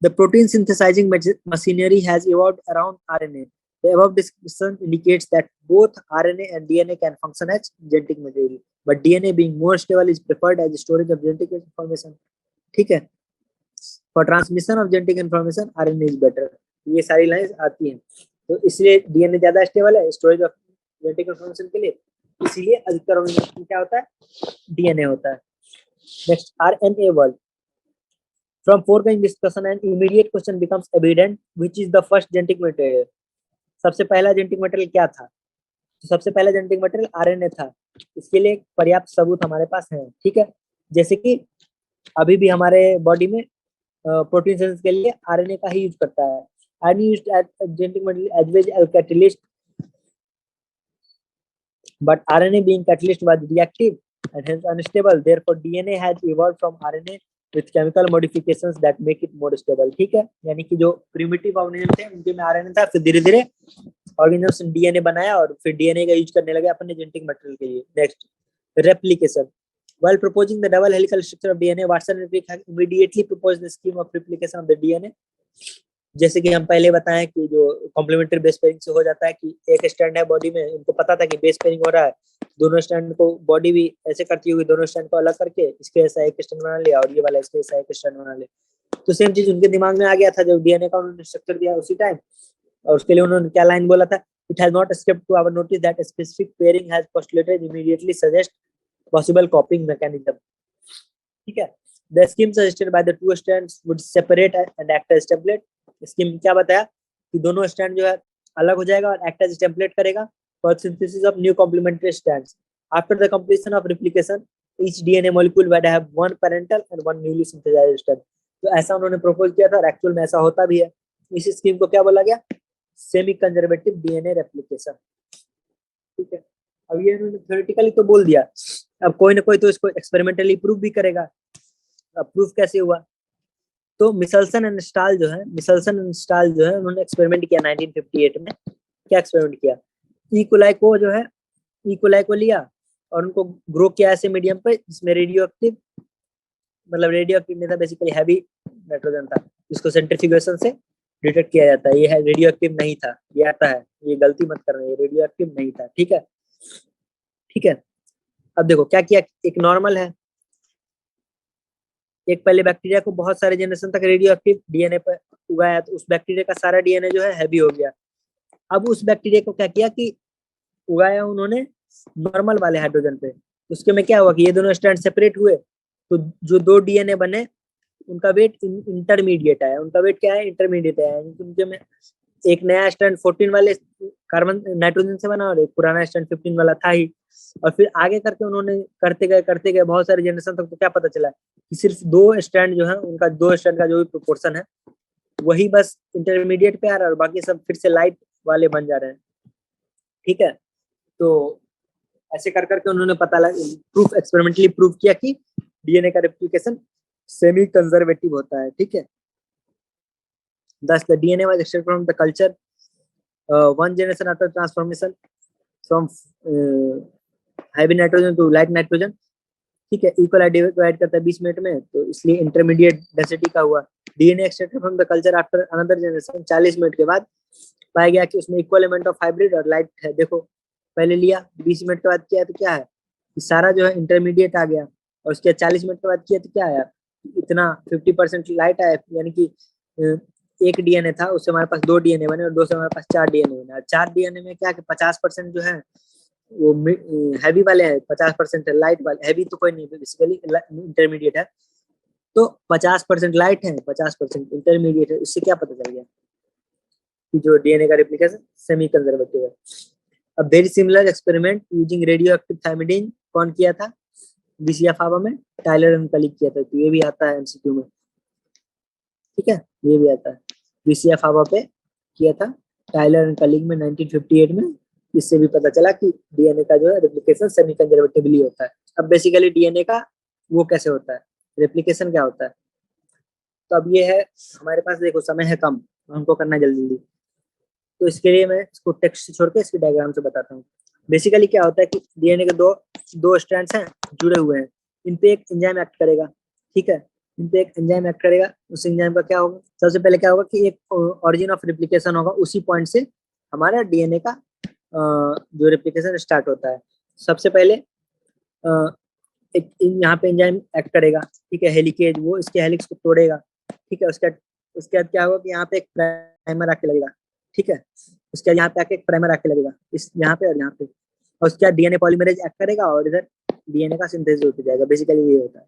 The protein synthesizing machinery has evolved around RNA. The above description indicates that both RNA and DNA can function as genetic material, but DNA being more stable is preferred as storage of genetic information, ठीक है। For transmission of genetic information, RNA is better. ये सारी lines आती हैं, तो इसलिए DNA ज्यादा stable है स्टोरेज ऑफ जेनेटिक इन्फॉर्मेशन के लिए, इसीलिए अधिकतर ऑर्गेनिज्म क्या होता है, डीएनए होता है। Next, RNA world. From foregoing discussion, an immediate question becomes evident, which is the first genetic material. सबसे पहला जेनेटिक मटेरियल क्या था, तो सबसे पहला जेनेटिक मटेरियल आरएनए था। इसके लिए पर्याप्त सबूत हमारे पास है, ठीक है। जैसे कि अभी भी हमारे बॉडी में प्रोटीन सिंथेसिस के लिए आरएनए का ही यूज करता है। RNA used as genetic material as well as catalyst, but RNA being catalyst was reactive and hence unstable. Therefore, DNA has evolved from RNA with chemical modifications that make it more stable, ठीक है। यानी कि जो primitive organism थे उनके में RNA था, फिर धीरे धीरे ऑर्गेनिज्म्स ने डीएनए बनाया और फिर डीएनए का यूज करने लगे अपने जेनेटिक मटेरियल के लिए। Next, replication. While proposing the double helical structure of DNA, Watson and Crick have immediately proposed the scheme of replication of the DNA. जैसे कि हम पहले बताएं कि जो कॉम्प्लीमेंट्री बेस पेयरिंग से हो जाता है कि एक स्टैंड है बॉडी में, उनको पता था कि बेस पेयरिंग हो रहा है, दोनों स्टैंड को बॉडी भी ऐसे करती हुई दोनों स्टैंड को अलग करके इसके ऐसा एक स्टैंड बना लिया और ये वाला इसके ऐसा एक स्टैंड बना लिया। तो सेम चीज उनके दिमाग में आ गया था जब डीएनए का उन्होंने स्ट्रक्चर दिया उसी टाइम, और उसके लिए उन्होंने क्या लाइन बोला था, it has not escaped to our notice that specific pairing has postulated immediately suggest possible copying mechanism, ठीक है। The scheme suggested by the two strands would separate and act as template. Scheme क्या बताया कि दोनों strand जो है अलग हो जाएगा और एक्ट एज टेम्पलेट करेगा for synthesis of new complementary strands after the completion of replication each DNA molecule would have one parental and one newly synthesized strand। तो ऐसा उन्होंने प्रपोज किया था और एक्चुअल में ऐसा होता भी है। इस स्कीम को क्या बोला गया? Semi conservative DNA replication. ठीक है, अब ये उन्होंने थ्योरेटिकली तो बोल दिया, अब कोई ना कोई तो इसको एक्सपेरिमेंटली प्रूव भी करेगा। अब प्रूफ कैसे हुआ? तो मिचेल्सन एंड स्टाल जो है उन्होंने एक्सपेरिमेंट किया 1958 में। क्या एक्सपेरिमेंट किया? इकोलाई को जो है इकोलाई को लिया और उनको ग्रो किया ऐसे मीडियम पे जिसमें रेडियो एक्टिव नहीं था, बेसिकली हैवी नाइट्रोजन था, जिसको सेंट्रीफ्यूगेशन से डिटेक्ट किया जाता है। ये है रेडियो एक्टिव नहीं था, ये आता है, ये गलती मत करना, ये रेडियो एक्टिव नहीं था। ठीक है। अब देखो क्या किया, एक नॉर्मल है, एक पहले बैक्टीरिया को बहुत सारे जनरेशन तक रेडियो एक्टिव डीएनए पर उगाया, तो उस बैक्टीरिया का सारा डीएनए जो है हैवी हो गया। अब उस बैक्टीरिया को क्या किया कि उगाया उन्होंने नॉर्मल वाले हाइड्रोजन पे। उसके में क्या हुआ कि ये दोनों स्ट्रैंड सेपरेट हुए, तो जो दो डीएनए बने उनका वेट इंटरमीडिएट आया। उनका वेट क्या है? इंटरमीडिएट आया। उनके में एक नया स्ट्रैंड 14 वाले कार्बन नाइट्रोजन से बना और एक पुराना स्ट्रैंड 15 वाला था ही। और फिर आगे करके उन्होंने करते गए बहुत सारे जनरेशन तक, तो क्या पता चला कि सिर्फ दो स्ट्रैंड जो है उनका, दो स्ट्रैंड का जो भी प्रोपोर्शन है वही बस इंटरमीडिएट पे आ रहा है और बाकी सब फिर से लाइट वाले बन जा रहे हैं। ठीक है, तो ऐसे कर करके उन्होंने पता लगा, एक्सपेरिमेंटली प्रूव किया कि डीएनए का रेप्लिकेशन सेमी कंजर्वेटिव होता है। ठीक है, thus the DNA was extracted from the culture one generation after transformation from heavy nitrogen to light nitrogen। ठीक है, इक्वल डिवाइड करता है 20 मिनट में, तो इसलिए इंटरमीडिएट डेंसिटी का हुआ। DNA extracted from the culture after another generation 40 minute के बाद पाया गया कि उसमें इक्वल अमाउंट ऑफ हाइब्रिड और लाइट है। देखो पहले लिया 20 मिनट के बाद किया तो क्या है कि सारा जो है इंटरमीडिएट आ गया, और उसके 40 मिनट के बाद किया तो क्या आया, इतना 50% लाइट आया। यानी कि एक डीएनए था, उससे हमारे पास दो डीएनए बने और दो से हमारे पास 4 डीएनए बने। और 4 डीएनए में क्या कि 50% जो है वो हैवी वाले हैं, 50% लाइट वाले। हैवी तो कोई नहीं, बेसिकली इंटरमीडिएट है, तो 50% लाइट है, 50% इंटरमीडिएट है। इससे क्या पता चल गया कि जो डीएनए का रेप्लिकेशन सेमी कंजर्वेटिव है। अब very similar experiment using radioactive thymidine कौन किया था? विसिया फावा में टाइलर एंड कलीग किया था। तो ये भी आता है एमसीक्यू में। ठीक है, ये भी आता है, विसिया फावा पे किया था टाइलर एंड कलीग में 1958 में। इससे भी पता चला कि डीएनए का जो है रेप्लिकेशन सेमी कंजर्वेटिवली होता है। अब बेसिकली डीएनए का वो कैसे होता है, रेप्लिकेशन क्या होता है। तो अब ये है हमारे पास, देखो समय है कम, हमको करना है जल्दी, तो इसके लिए मैं इसको टेक्स्ट से छोड़ के इसके डायग्राम से बताता हूँ। बेसिकली क्या होता है कि डीएनए के दो स्ट्रैंड्स हैं, जुड़े हुए हैं, इन पे एक एंजाइम एक्ट करेगा। ठीक है, इन पे एक एंजाइम एक्ट करेगा। उस एंजाइम का क्या होगा, सबसे पहले क्या होगा कि एक ओरिजिन ऑफ रेप्लिकेशन होगा, उसी पॉइंट से हमारा डीएनए का जो रेप्लिकेशन स्टार्ट होता है। सबसे पहले एक यहाँ पे एंजाइम एक्ट करेगा। ठीक है, हेलिकेज, वो इसके हेलिक्स को तोड़ेगा। ठीक है, उसके बाद क्या होगा कि यहाँ पे एक प्राइमर आके लगेगा। ठीक है, उसके बाद यहाँ पे आके एक प्राइमर आके लगेगा, इस यहाँ पे और यहाँ पे, और उसके बाद डीएनए पॉलीमरेज एक्ट करेगा और इधर डीएनए का सिंथेसिस होते जाएगा। बेसिकली ये होता है।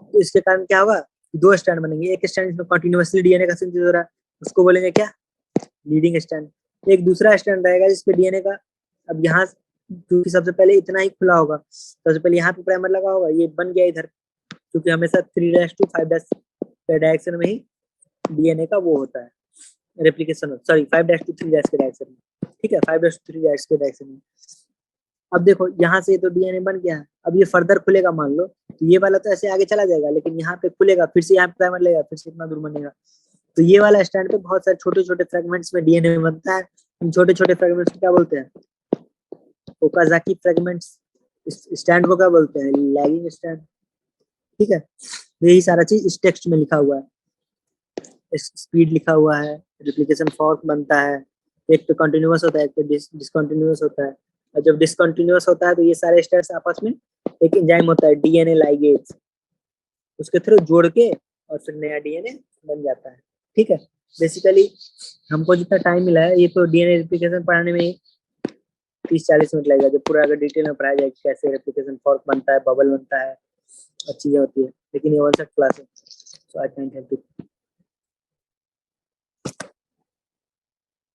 तो इसके कारण क्या होगा, दो स्ट्रैंड बनेंगे। एक स्ट्रैंड इसमें कंटिन्यूअसली डीएनए का सिंथेसिस हो रहा है, उसको बोलेंगे क्या, लीडिंग स्ट्रैंड। एक दूसरा स्ट्रैंड रहेगा जिसपे डीएनए का, अब यहाँ क्योंकि सबसे पहले इतना ही खुला होगा, सबसे पहले यहाँ पे प्राइमर लगा होगा, ये बन गया इधर, क्योंकि हमेशा 3' to 5' के डायरेक्शन में ही डीएनए का वो होता है रेप्लिकेशन, सॉरी 5' to 3' के डायरेक्शन में। ठीक है, 5' to 3' के डायरेक्शन में। अब देखो यहाँ से तो डीएनए बन गया है, अब ये फर्दर खुलेगा मान लो, तो ये वाला तो ऐसे आगे चला जाएगा, लेकिन यहाँ पे खुलेगा, फिर से यहाँ पे प्राइमर लेगा, फिर से इतना दूर बनेगा। तो ये वाला स्ट्रैंड पे बहुत सारे छोटे छोटे फ्रेगमेंट्स में डीएनए बनता है। छोटे छोटे फ्रेगमेंट्स को क्या बोलते हैं, ओकाजाकी फ्रेगमेंट्स। स्ट्रैंड को क्या बोलते हैं, लैगिंग स्ट्रैंड। ठीक है, यही सारा चीज इस टेक्स्ट में लिखा हुआ है, स्पीड लिखा हुआ है, रेप्लिकेशन फॉर्क बनता है, एक तो कंटिन्यूअस होता है, एक तो डिसकंटिन्यूअस होता है। और जब डिसकंटिन्यूअस होता है तो ये सारे स्ट्रैंड्स आपस में एक एंजाइम होता है डीएनए लाइगेज, उसके थ्रू जोड़ के और फिर नया डीएनए बन जाता है। ठीक है, बेसिकली हमको जितना टाइम मिला है, ये तो डीएनए रेप्लिकेशन पढ़ाने में 30-40 मिनट लगेगा। जब पूरा अगर डिटेल में पढ़ाया जाए कैसे रेप्लिकेशन फॉर्क बनता है, बबल बनता है, चीजें होती है, लेकिन ये वन सेट क्लास है, सो I can't help it.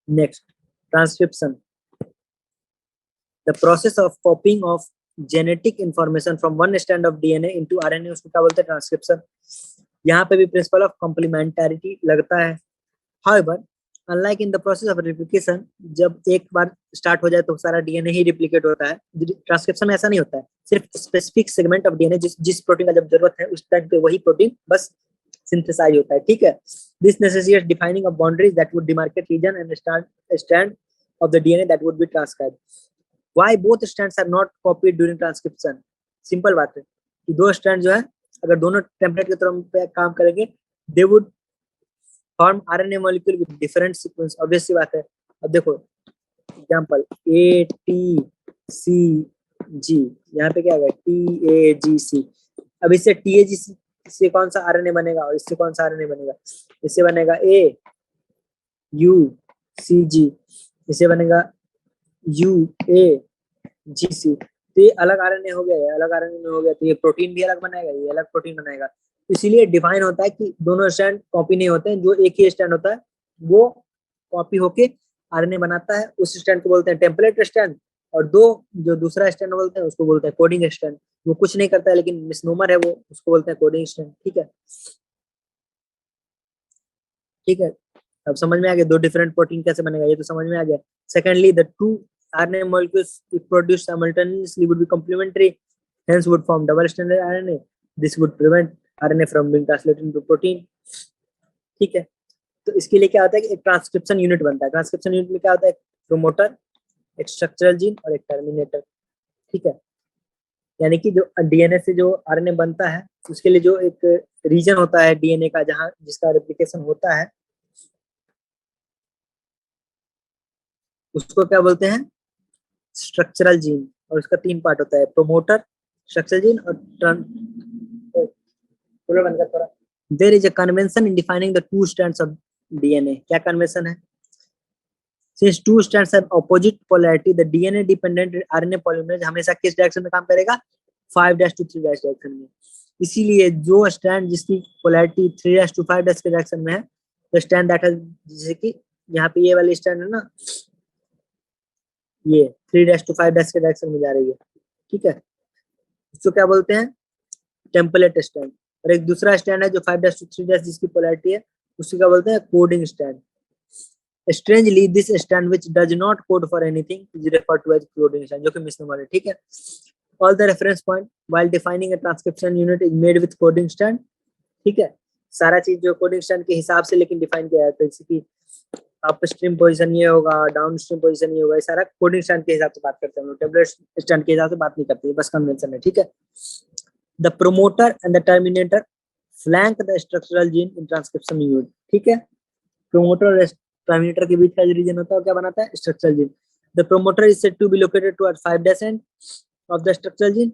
Next, transcription, the process of कॉपिंग of genetic information from one strand of DNA into RNA, उसको क्या बोलते हैं? ट्रांसक्रिप्शन। यहाँ पे भी प्रिंसिपल ऑफ कॉम्प्लीमेंटारिटी लगता है। However, unlike in the process of replication, जब एक बार स्टार्ट हो जाए तो सारा डीएनए ही रिप्लिकेट होता है। ट्रांसक्रिप्शन में ऐसा नहीं होता है, सिर्फ स्पेसिफिक सेगमेंट ऑफ डीएनए, जिस प्रोटीन का जब जरूरत है उस टाइम पे वही प्रोटीन बस सिंथेसाइज होता है, ठीक है। This necessitates defining of boundaries that would demarcate region and stand of the DNA that would be transcribed. Why both strands are not copied during transcription? Simple बात है कि दो स्ट्रैंड जो है, अगर दोनों टेम्पलेट की तरह पे काम करेंगे, they would form RNA molecule with different sequence. Obvious सी बात है। अब देखो एग्जांपल ए टी सी जी, यहाँ पे क्या होगा? टी ए जी सी। अब इससे टी ए जी सी से कौन सा आरएनए बनेगा और इससे कौन सा आरएनए बनेगा? इससे बनेगा ए यू सी जी, इससे बनेगा यू ए जी सी। तो ये अलग आरएनए हो गया, ये अलग आरएनए हो गया, तो ये प्रोटीन भी अलग बनाएगा, ये अलग प्रोटीन बनाएगा। इसीलिए डिफाइन होता है कि दोनों स्ट्रैंड कॉपी नहीं होते हैं। जो एक ही स्ट्रैंड होता है वो कॉपी होके आरएनए बनाता है, उस स्ट्रैंड को बोलते हैं टेम्पलेट स्ट्रैंड। और दो जो दूसरा स्ट्रैंड बोलते हैं उसको बोलते हैं कोडिंग स्ट्रैंड। वो कुछ नहीं करता है लेकिन मिसनोमर है, वो उसको बोलते हैं कोडिंग स्ट्रैंड, ठीक है। ठीक है, अब समझ में आ गया दो डिफरेंट प्रोटीन कैसे बनेगा, ये तो समझ में आ गया। Secondly, the two RNA molecules if produced simultaneously would be complementary, hence would form double stranded RNA. This would prevent RNA from being translated into protein. ठीक है, तो इसके लिए क्या होता है कि एक ट्रांसक्रिप्शन यूनिट बनता है। ट्रांसक्रिप्शन यूनिट में क्या होता है? प्रोमोटर, एक स्ट्रक्चरल जीन और एक टर्मिनेटर, ठीक है। यानी कि जो डीएनए से जो आरएनए बनता है उसके लिए जो एक रीजन होता है डीएनए का जहां जिसका रेप्लिकेशन होता है उसको क्या बोलते हैं? Structural gene. और उसका तीन पार्ट होता है, प्रोमोटर, स्ट्रक्चरल जीन और थोड़ा। There is a convention in defining the two strands of DNA. क्या कन्वेंशन है? Since two strands have opposite polarity, the DNA dependent RNA polymerase हमेशा किस डायरेक्शन में काम करेगा? 5' to 3' डायरेक्शन में। इसीलिए जो स्ट्रैंड जिसकी पोलैरिटी 3' to 5' के डायरेक्शन में है, तो स्ट्रैंड दैट है, जैसे कि यहाँ पे ये वाली स्ट्रैंड है ना, ये 3' to 5' के डायरेक्शन में जा रही है, ठीक है। इसको क्या बोलते हैं? Template strand. और एक दूसरा स्ट्रैंड है जो 5' to 3' जिसकी पोलैरिटी है, उसको क्या बोलते हैं? Coding strand. Strangely, this strand which does not code for anything is referred to as coding strand, जो कि मिसनोमर है, ठीक है। All the reference point while defining a transcription unit is made with coding strand, ठीक है। सारा चीज जो कोडिंग स्ट्रैंड के हिसाब से लेकिन डिफाइन किया जाता है, जैसे कि अप स्ट्रीम पोजीशन ये होगा, डाउन स्ट्रीम पोजीशन ये होगा, ये सारा कोडिंग स्ट्रैंड के हिसाब से बात करते हैं हम लोग, टेम्पलेट स्ट्रैंड के हिसाब से बात नहीं करते, बस कन्वेंशन है, ठीक है। The promoter and the terminator flank the structural gene in transcription unit, ठीक है। प्रोमोटर और टर्मिनेटर के बीच का जो रीजन होता है क्या बनाता है? Structural gene. The promoter is said to be located toward 5' end of the structural gene.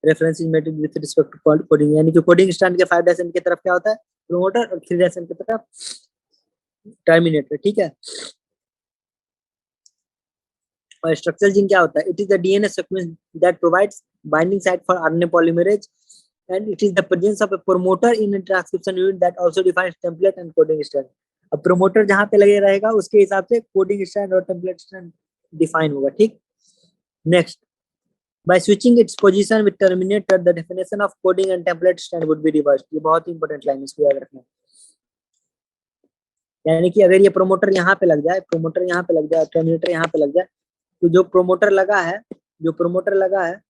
Reference is made with respect to coding, यानी कि कोडिंग स्ट्रैंड के 5' end की तरफ क्या होता है? प्रोमोटर, और 3' end की तरफ टर्मिनेटर, ठीक है। और स्ट्रक्चरल जीन क्या होता है? It is the DNA sequence that provides binding site for RNA polymerase and it is the presence of a promoter in a transcription unit that also defines template and coding strand. अब promoter जहां पे लगे रहेगा उसके हिसाब से coding strand और template strand define होगा, ठीक। Next, by switching its position with terminator the definition of coding and template strand would be reversed. ये बहुत इंपॉर्टेंट लाइन, इसको याद रखना। यानी कि अगर ये प्रोमोटर यहाँ पे लग जाए, प्रोमोटर यहाँ पे लग जाए, टर्मिनेटर यहाँ पे लग जाए, तो जो प्रोमोटर लगा है, जो प्रोमोटर लगा है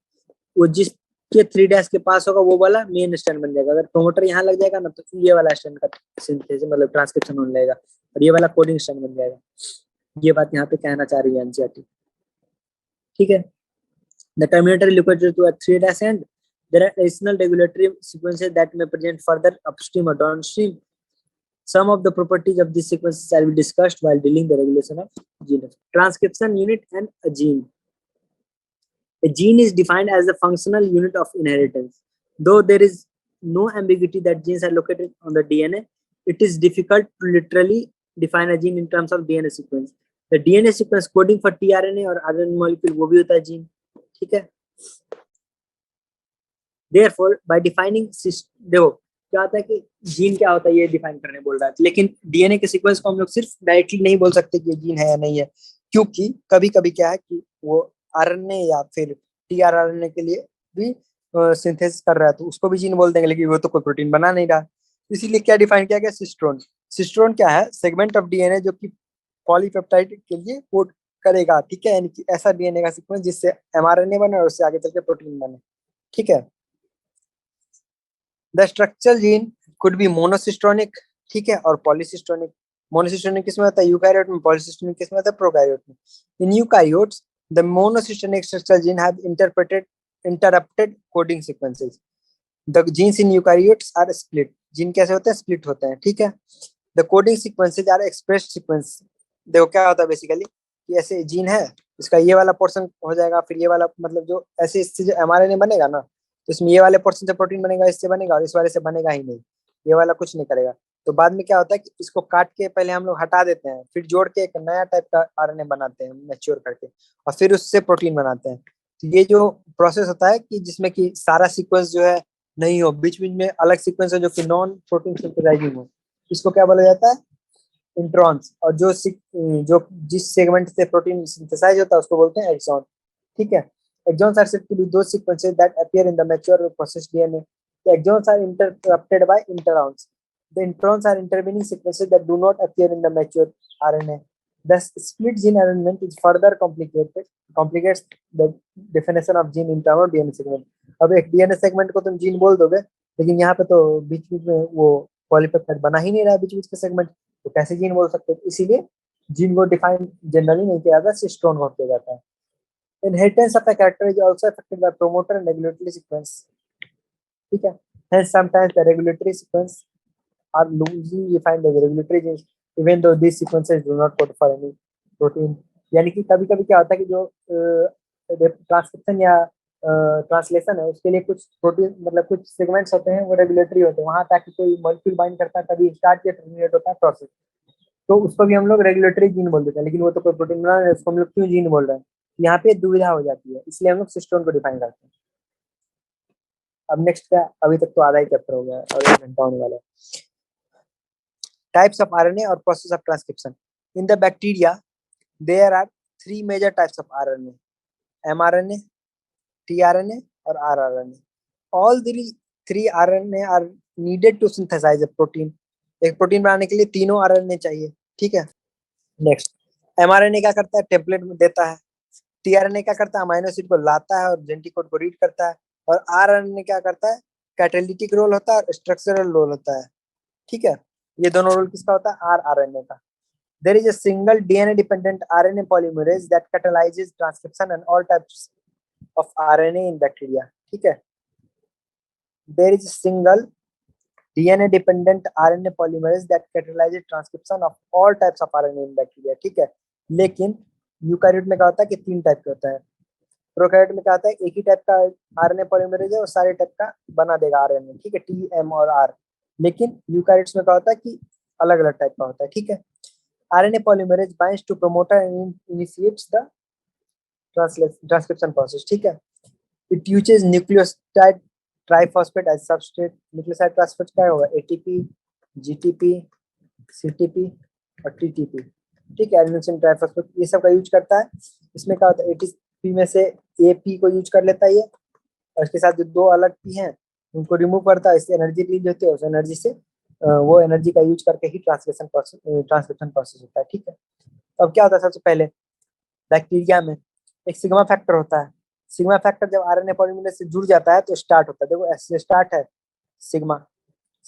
वो जिस के 3' के पास होगा वो वाला मेन स्टैंड बन जाएगा। अगर प्रोमोटर यहाँ लग जाएगा ना तो ये वाला स्टैंड का सिंथेसिस मतलब ट्रांसक्रिप्शन होने लगेगा और ये वाला कोडिंग स्टैंड बन जाएगा। ये बात यहाँ पे कहना चाह रही है एनसीईआरटी, ठीक है। The terminator located to 3' end. There are additional regulatory sequences that may present further upstream or downstream. Some of the properties of these sequences shall be discussed while dealing the regulation of gene. Transcription unit and a gene. A gene is defined as the functional unit of inheritance. Though there is no ambiguity that genes are located on the DNA, it is difficult to literally define a gene in terms of DNA sequence. The DNA sequence coding for tRNA और RNA molecule वो भी होता है gene, ठीक है। Therefore by defining, देखो क्या होता है कि जीन क्या होता है ये डिफाइन करने बोल रहा है, लेकिन डीएनए के सीक्वेंस को हम लोग सिर्फ डायरेक्टली नहीं बोल सकते कि ये जीन है या नहीं है, क्योंकि कभी कभी क्या है कि वो आरएनए या फिर टीआरआरएनए के लिए भी सिंथेसिस कर रहा है, तो उसको भी जीन बोल देंगे, लेकिन वो तो कोई प्रोटीन बना नहीं रहा। इसीलिए क्या डिफाइन किया गया, सिस्ट्रोन। सिस्ट्रोन क्या है, सेगमेंट ऑफ डीएनए जो कि पॉलीपेप्टाइड के लिए कोड करेगा, ठीक है, यानी कि ऐसा डीएनए का सीक्वेंस जिससे एमआरएनए बने और उससे आगे चल के प्रोटीन बने, ठीक है। The structural gene could be monocistronic, ठीक है, और पॉलीसिस्टोनिक। मोनोसिस्टोनिक किसमें होता है, यूकैरियोट में। पॉलीसिस्टोनिक किसमें होता है, प्रोकैरियोट में। In eukaryotes the monocistronic structural gene have interrupted coding sequences. The genes in eukaryotes are split. Gene कैसे होते हैं, स्प्लिट होते हैं, ठीक है। The coding sequences are expressed sequence. देखो क्या होता है बेसिकली कि ऐसे जीन है, इसका ये वाला पोर्शन हो जाएगा, फिर ये वाला, मतलब जो ऐसे इससे जो एमआरएनए बनेगा ना, तो इसमें ये वाले पोर्शन से प्रोटीन बनेगा, इससे बनेगा, और इस वाले से बनेगा ही नहीं, ये वाला कुछ नहीं करेगा। तो बाद में क्या होता है कि इसको काट के पहले हम लोग हटा देते हैं, फिर जोड़ के एक नया टाइप का आरएनए बनाते हैं मैच्योर करके, और फिर उससे प्रोटीन बनाते हैं। तो ये जो प्रोसेस होता है कि जिसमें कि सारा सीक्वेंस जो है नहीं हो, बीच बीच में अलग सीक्वेंस है जो कि नॉन प्रोटीन सिंथेसाइजिंग हो, इसको क्या बोला जाता है, इंट्रॉन्स। और जो जिस सेगमेंट से प्रोटीन सिंथेसाइज होता है उसको बोलते हैं एक्सॉन, ठीक है। Exons are said to be those sequences that appear in the mature or processed DNA. The exons are interrupted by interons. The introns are intervening sequences that do not appear in the mature RNA. Thus, split gene arrangement is further complicates the definition of gene in terms of DNA segment. अब एक DNA segment को तुम gene बोल दोगे, लेकिन यहाँ पे तो बीच बीच में वो पॉलीपेप्टाइड बना ही नहीं रहा बीच बीच के सेगमेंट, तो कैसे जीन बोल सकते हो। इसीलिए जीन को डिफाइन जनरली नहीं किया जाता, सिस्टोन को किया जाता है। Inheritance of a character is also affected by promoter and regulatory sequence, ठीक है। Hence, sometimes the regulatory sequence are loosely defined as regulatory genes, even though these sequences do not code for any protein. यानी कि कभी कभी क्या होता है कि जो ट्रांसक्रिप्शन या ट्रांसलेशन है उसके लिए कुछ प्रोटीन, मतलब कुछ सेगमेंट्स होते हैं वो रेगुलेटरी होते हैं, वहां ताकि कोई मॉलिक्यूल बाइंड करता है तभी स्टार्ट या टर्मिनेट होता है प्रोसेस, तो उसको भी हम लोग रेगुलेटरी जीन बोल देते हैं, लेकिन वो तो कोई प्रोटीन बना रहे हैं, उसको हम लोग क्यों जीन बोल रहे हैं, यहाँ पे दुविधा हो जाती है, इसलिए हम लोग सिस्टोन को डिफाइन करते हैं। अब नेक्स्ट क्या, अभी तक तो आधा ही चैप्टर हो गया और 1 घंटा होने वाला है। टाइप्स ऑफ आरएनए और process of transcription. In the bacteria there are 3 major types of RNA, mRNA, tRNA और rRNA. All three RNA are needed to synthesise a protein. एक प्रोटीन बनाने के लिए तीनों आरएनए चाहिए, ठीक है। नेक्स्ट, एमआरएनए क्या करता है, टेम्पलेट में देता है। टीआरएनए क्या करता है, अमाइनो एसिड को लाता है और जेनेटिक कोड को रीड करता है। और आरएनए क्या करता है, कैटालिटिक रोल होता है और स्ट्रक्चरल रोल होता है, ठीक है। ये दोनों रोल किसका होता है, आरएनए का। There is a single DNA dependent RNA polymerase that catalyses transcription and all types of RNA in bacteria, ठीक है। There is a single DNA dependent RNA polymerase that catalyses transcription of all types of RNA in bacteria, ठीक है। लेकिन eukaryote में क्या होता है कि 3 टाइप के होता है। प्रोकैरियोट में क्या होता है, एक ही टाइप का आरएनए पॉलीमरेज है और सारे टाइप का बना देगा आरएनए, ठीक है, टी, एम और आर। लेकिन यूकैरियोट्स में क्या होता है कि अलग अलग टाइप का होता है, ठीक है। RNA polymerase binds to promoter and initiates the transcription process, ठीक है। It uses nucleotide triphosphate as substrate. Nucleoside transfer क्या होगा, एटीपी, जीटीपी, सीटीपी और टीटीपी, ठीक है। एडेनोसिन ट्राइफॉस्फेट ये सब का यूज करता है। इसमें क्या होता है, एटीपी में से एपी को यूज कर लेता है ये, और इसके साथ जो 2 अलग पी हैं उनको रिमूव करता है, इससे एनर्जी रिलीज होती है, उस एनर्जी से वो एनर्जी का यूज करके ही ट्रांसक्रिप्शन प्रोसेस होता है, ठीक है। तो अब क्या होता है, सबसे पहले बैक्टीरिया में एक सिग्मा फैक्टर होता है। सिग्मा फैक्टर जब आरएनए पॉलीमरेज से जुड़ जाता है तो स्टार्ट होता है, देखो ऐसे स्टार्ट है सिग्मा,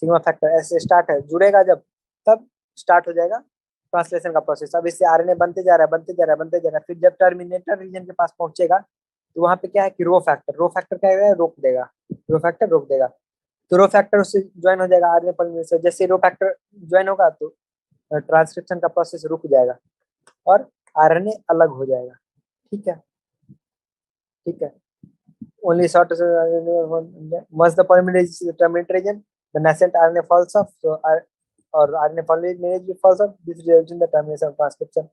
सिग्मा फैक्टर ऐसे स्टार्ट है, जुड़ेगा जब तब स्टार्ट हो जाएगा ट्रांसलेशन का प्रोसेस। अब इससे आरएनए बनते जा रहा है, बनते जा रहा है, बनते जा रहा है, फिर जब टर्मिनेटर रीजन के पास पहुंचेगा तो वहां पे क्या है कि रो फैक्टर क्या है, रोक देगा, रो फैक्टर रोक देगा। तो रो फैक्टर उससे ज्वाइन हो जाएगा आरएनए पॉलीमरेज से। जैसे रो फैक्टर ज्वाइन होगा तो ट्रांसक्रिप्शन का प्रोसेस रुक जाएगा और आरएनए अलग हो जाएगा, ठीक है, ठीक है। Only short once the polymerase is terminate region, the nascent RNA falls off. So or RNA polymerase falls off. This results in the termination of transcription.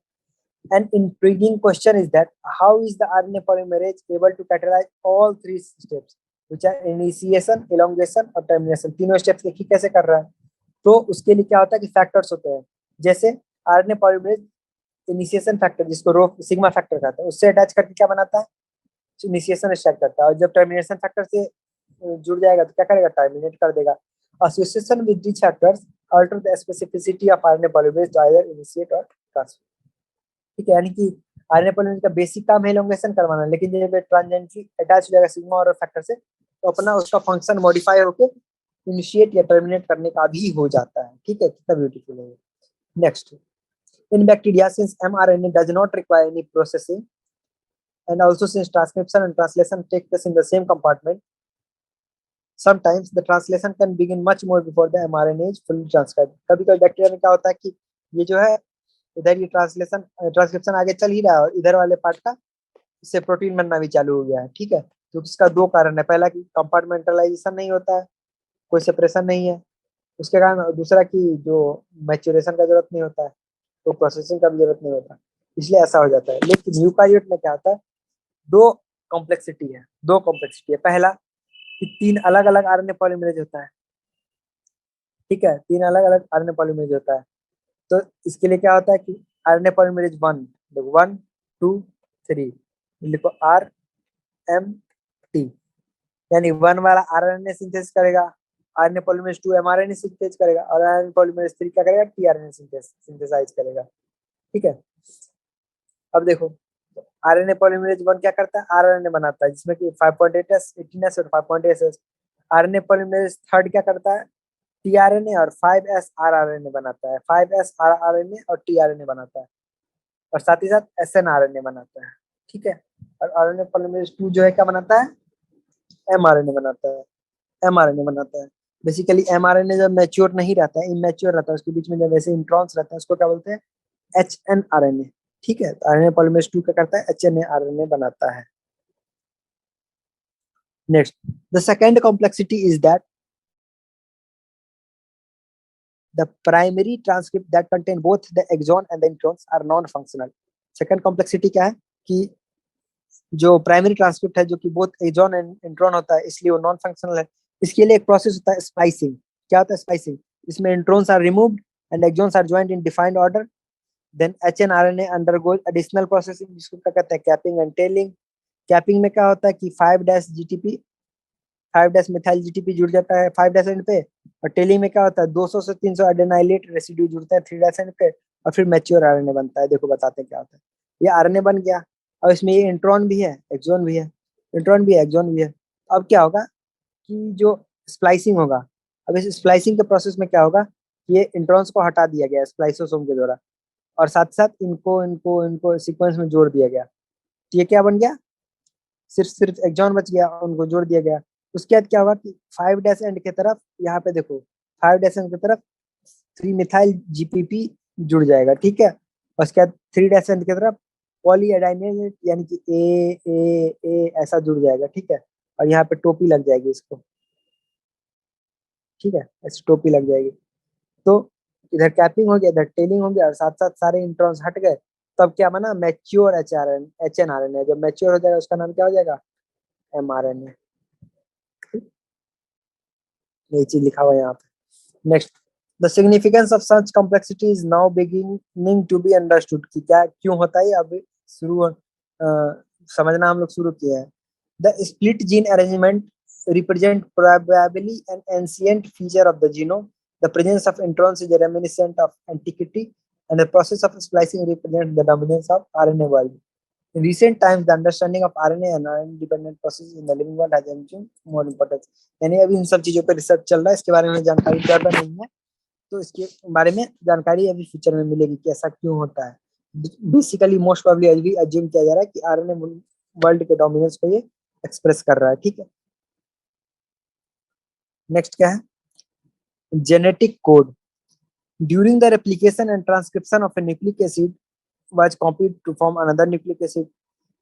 An intriguing question is that how is the RNA polymerase able to catalyze all 3 steps? which are initiation, elongation और termination, तीनों steps देखिए कैसे कर रहा है। तो उसके लिए क्या होता है कि फैक्टर्स होते हैं, जैसे आरएनए पॉलीमरेज इनिशिएशन फैक्टर, जिसको रो सिग्मा फैक्टर कहते हैं, उससे अटैच करके क्या बनाता है, इनिशिएशन स्टार्ट करता है, और जब टर्मिनेशन फैक्टर से जुड़ जाएगा तो क्या करेगा, टर्मिनेट कर देगा। Association with these factors alter the specificity of RNA polymerase to either initiate or transfer। ठीक है, यानी कि आरएनए पॉलीमरेज का बेसिक काम है एलोंगेशन करवाना, लेकिन जब ट्रांजेंटली अटैच हो जाएगा सिग्मा और फैक्टर से, तो अपना उसका फंक्शन मॉडिफाई होकर इनिशिएट या टर्मिनेट करने का भी हो जाता है। ठीक है, कितना ब्यूटीफुल है। Next, in bacteria, since mRNA does not require any processing, and also since transcription and translation take place in the same compartment, sometimes the translation can begin much more before the mRNA is fully transcribed। कभी कभी bacteria में क्या होता है कि ये जो है, इधर ये ट्रांसक्रिप्शन आगे चल ही रहा है और इधर वाले पार्ट का इससे प्रोटीन बनना भी चालू हो गया है। ठीक है, तो इसका दो कारण है, पहला कि कंपार्टमेंटलाइजेशन नहीं होता है, कोई सेपरेशन नहीं है उसके कारण, और दूसरा कि जो मैच्योरेशन का जरूरत नहीं होता है, तो प्रोसेसिंग का भी जरूरत नहीं होता, इसलिए ऐसा हो जाता है। लेकिन यूकारियोट में क्या होता है, दो कॉम्प्लेक्सिटी है। पहला कि तीन अलग अलग आरएनए पॉलीमरेज होता है। ठीक है, तीन अलग अलग आरएनए पॉलीमरेज होता है। तो इसके लिए क्या होता है कि आरएनए पॉलीमरेज 1, देखो 1 2 3, लिखो RMT, यानी 1 वाला आरएनए सिंथेसिस करेगा, आरएनए पॉलीमरेज 2 एमआरएनए सिंथेसिस करेगा, और आरएनए पॉलीमरेज 3 क्या करेगा, टीआरएनए सिंथेसाइज करेगा। ठीक है, अब देखो आरएनए पॉलीमरेज 1 क्या करता है, आरएनए बनाता है जिसमें कि 5.8s 18s और 5.8s। आरएनए पॉलीमरेज थर्ड क्या करता है, टीआरएनए और 5s आरआरएनए बनाता है, 5s आरआरएनए और टीआरएनए बनाता है, और साथ ही साथ एसएनआरएनए बनाता है। ठीक है, और आरएनए पॉलीमरेज 2 जो है क्या बनाता है, एमआरएनए बनाता है, एमआरएनए बनाता है। बेसिकली एमआरएनए जब मैच्योर नहीं रहता है, इमेच्योर रहता है, उसके बीच में जब ऐसे इंट्रॉन्स रहता है, उसको क्या बोलते हैं, एचएनआरएनए। ठीक है, तो आरएनए पॉलीमरेज 2 क्या करता है, एचएनआरएनए बनाता है। Next, the second complexity is that the primary transcript that contain both the exon and the introns are non-functional। Second complexity क्या है कि जो प्राइमरी ट्रांसक्रिप्ट है जो कि बोथ एक्सॉन एंड इंट्रॉन होता है, इसलिए वो नॉन फंक्शनल है। इसके लिए एक प्रोसेस होता है स्प्लाइसिंग। क्या होता है स्प्लाइसिंग, इसमें introns are removed and exons are joined in defined order, then hnRNA undergoes additional processing, जिसको क्या कहते हैं कैपिंग एंड टेलिंग। कैपिंग में क्या होता है कि 5-GTP 5 मिथाइल जीटीपी जुड़ जाता है 5 एंड पे, और टेलिंग में क्या होता है 200 से 300 एडेनाइलेट रेसिड्यू जुड़ते हैं 3 एंड पे, और फिर मैच्योर आरएनए बनता है। देखो बताते हैं क्या होता है, ये आरएनए बन गया, और इसमें ये इंट्रॉन भी है, एक्सॉन भी है, इंट्रॉन भी है, एक्सॉन भी है। अब क्या होगा कि जो स्प्लाइसिंग होगा, अब इस स्प्लाइसिंग के प्रोसेस में क्या होगा, ये इंट्रॉन्स को हटा दिया गया स्प्लाइसोसोम के द्वारा, और साथ साथ इनको इनको इनको सीक्वेंस में जोड़ दिया गया। तो ये क्या बन गया, सिर्फ सिर्फ एक्सॉन बच गया, उनको जोड़ दिया गया। उसके बाद क्या होगा कि 5 एंड की तरफ, यहाँ पे देखो 5 एंड की तरफ 3 मिथाइल जीपीपी जुड़ जाएगा। ठीक है, और उसके बाद 3 एंड की तरफ पॉली एडाइनिल यानी कि ए ऐसा जुड़ जाएगा। ठीक है, और यहाँ पे टोपी लग जाएगी इसको। ठीक है, ऐसी टोपी लग जाएगी। तो इधर कैपिंग हो गया, इधर टेलिंग हो गया, और साथ साथ सारे इंट्रॉन्स हट गए। तब क्या बना, मैच्योर एचएनआरएनए। जब मैच्योर हो जाएगा उसका नाम क्या हो जाएगा, एमआरएनए। ये चीज लिखा हुआ है यहाँ पे। Next, the significance of such complexity is now beginning to be understood, कि क्या क्यों होता है, अभी समझना हम लोग शुरू किए हैं। The split gene arrangement represent probably an ancient feature of the genome. The presence of introns is reminiscent of antiquity, and the process of splicing represents the dominance of RNA world. In recent times, the understanding of RNA and RNA-dependent processes in the living world has assumed more importance. यानी अभी इन सब चीजों पर research चल रहा है, इसके बारे में जानकारी ज्यादा नहीं है, तो इसके बारे में जानकारी अभी फ्यूचर में मिलेगी कि ऐसा क्यों होता है। बेसिकली मोस्ट प्रोबेबली अभी अज्यूम किया जा रहा है कि आरएनए वर्ल्ड के डोमिनेंस को ये एक्सप्रेस कर रहा है। ठीक है, नेक्स्ट क्या है, genetic code. During the replication and transcription of A nucleic acid was copied to form another nucleic acid.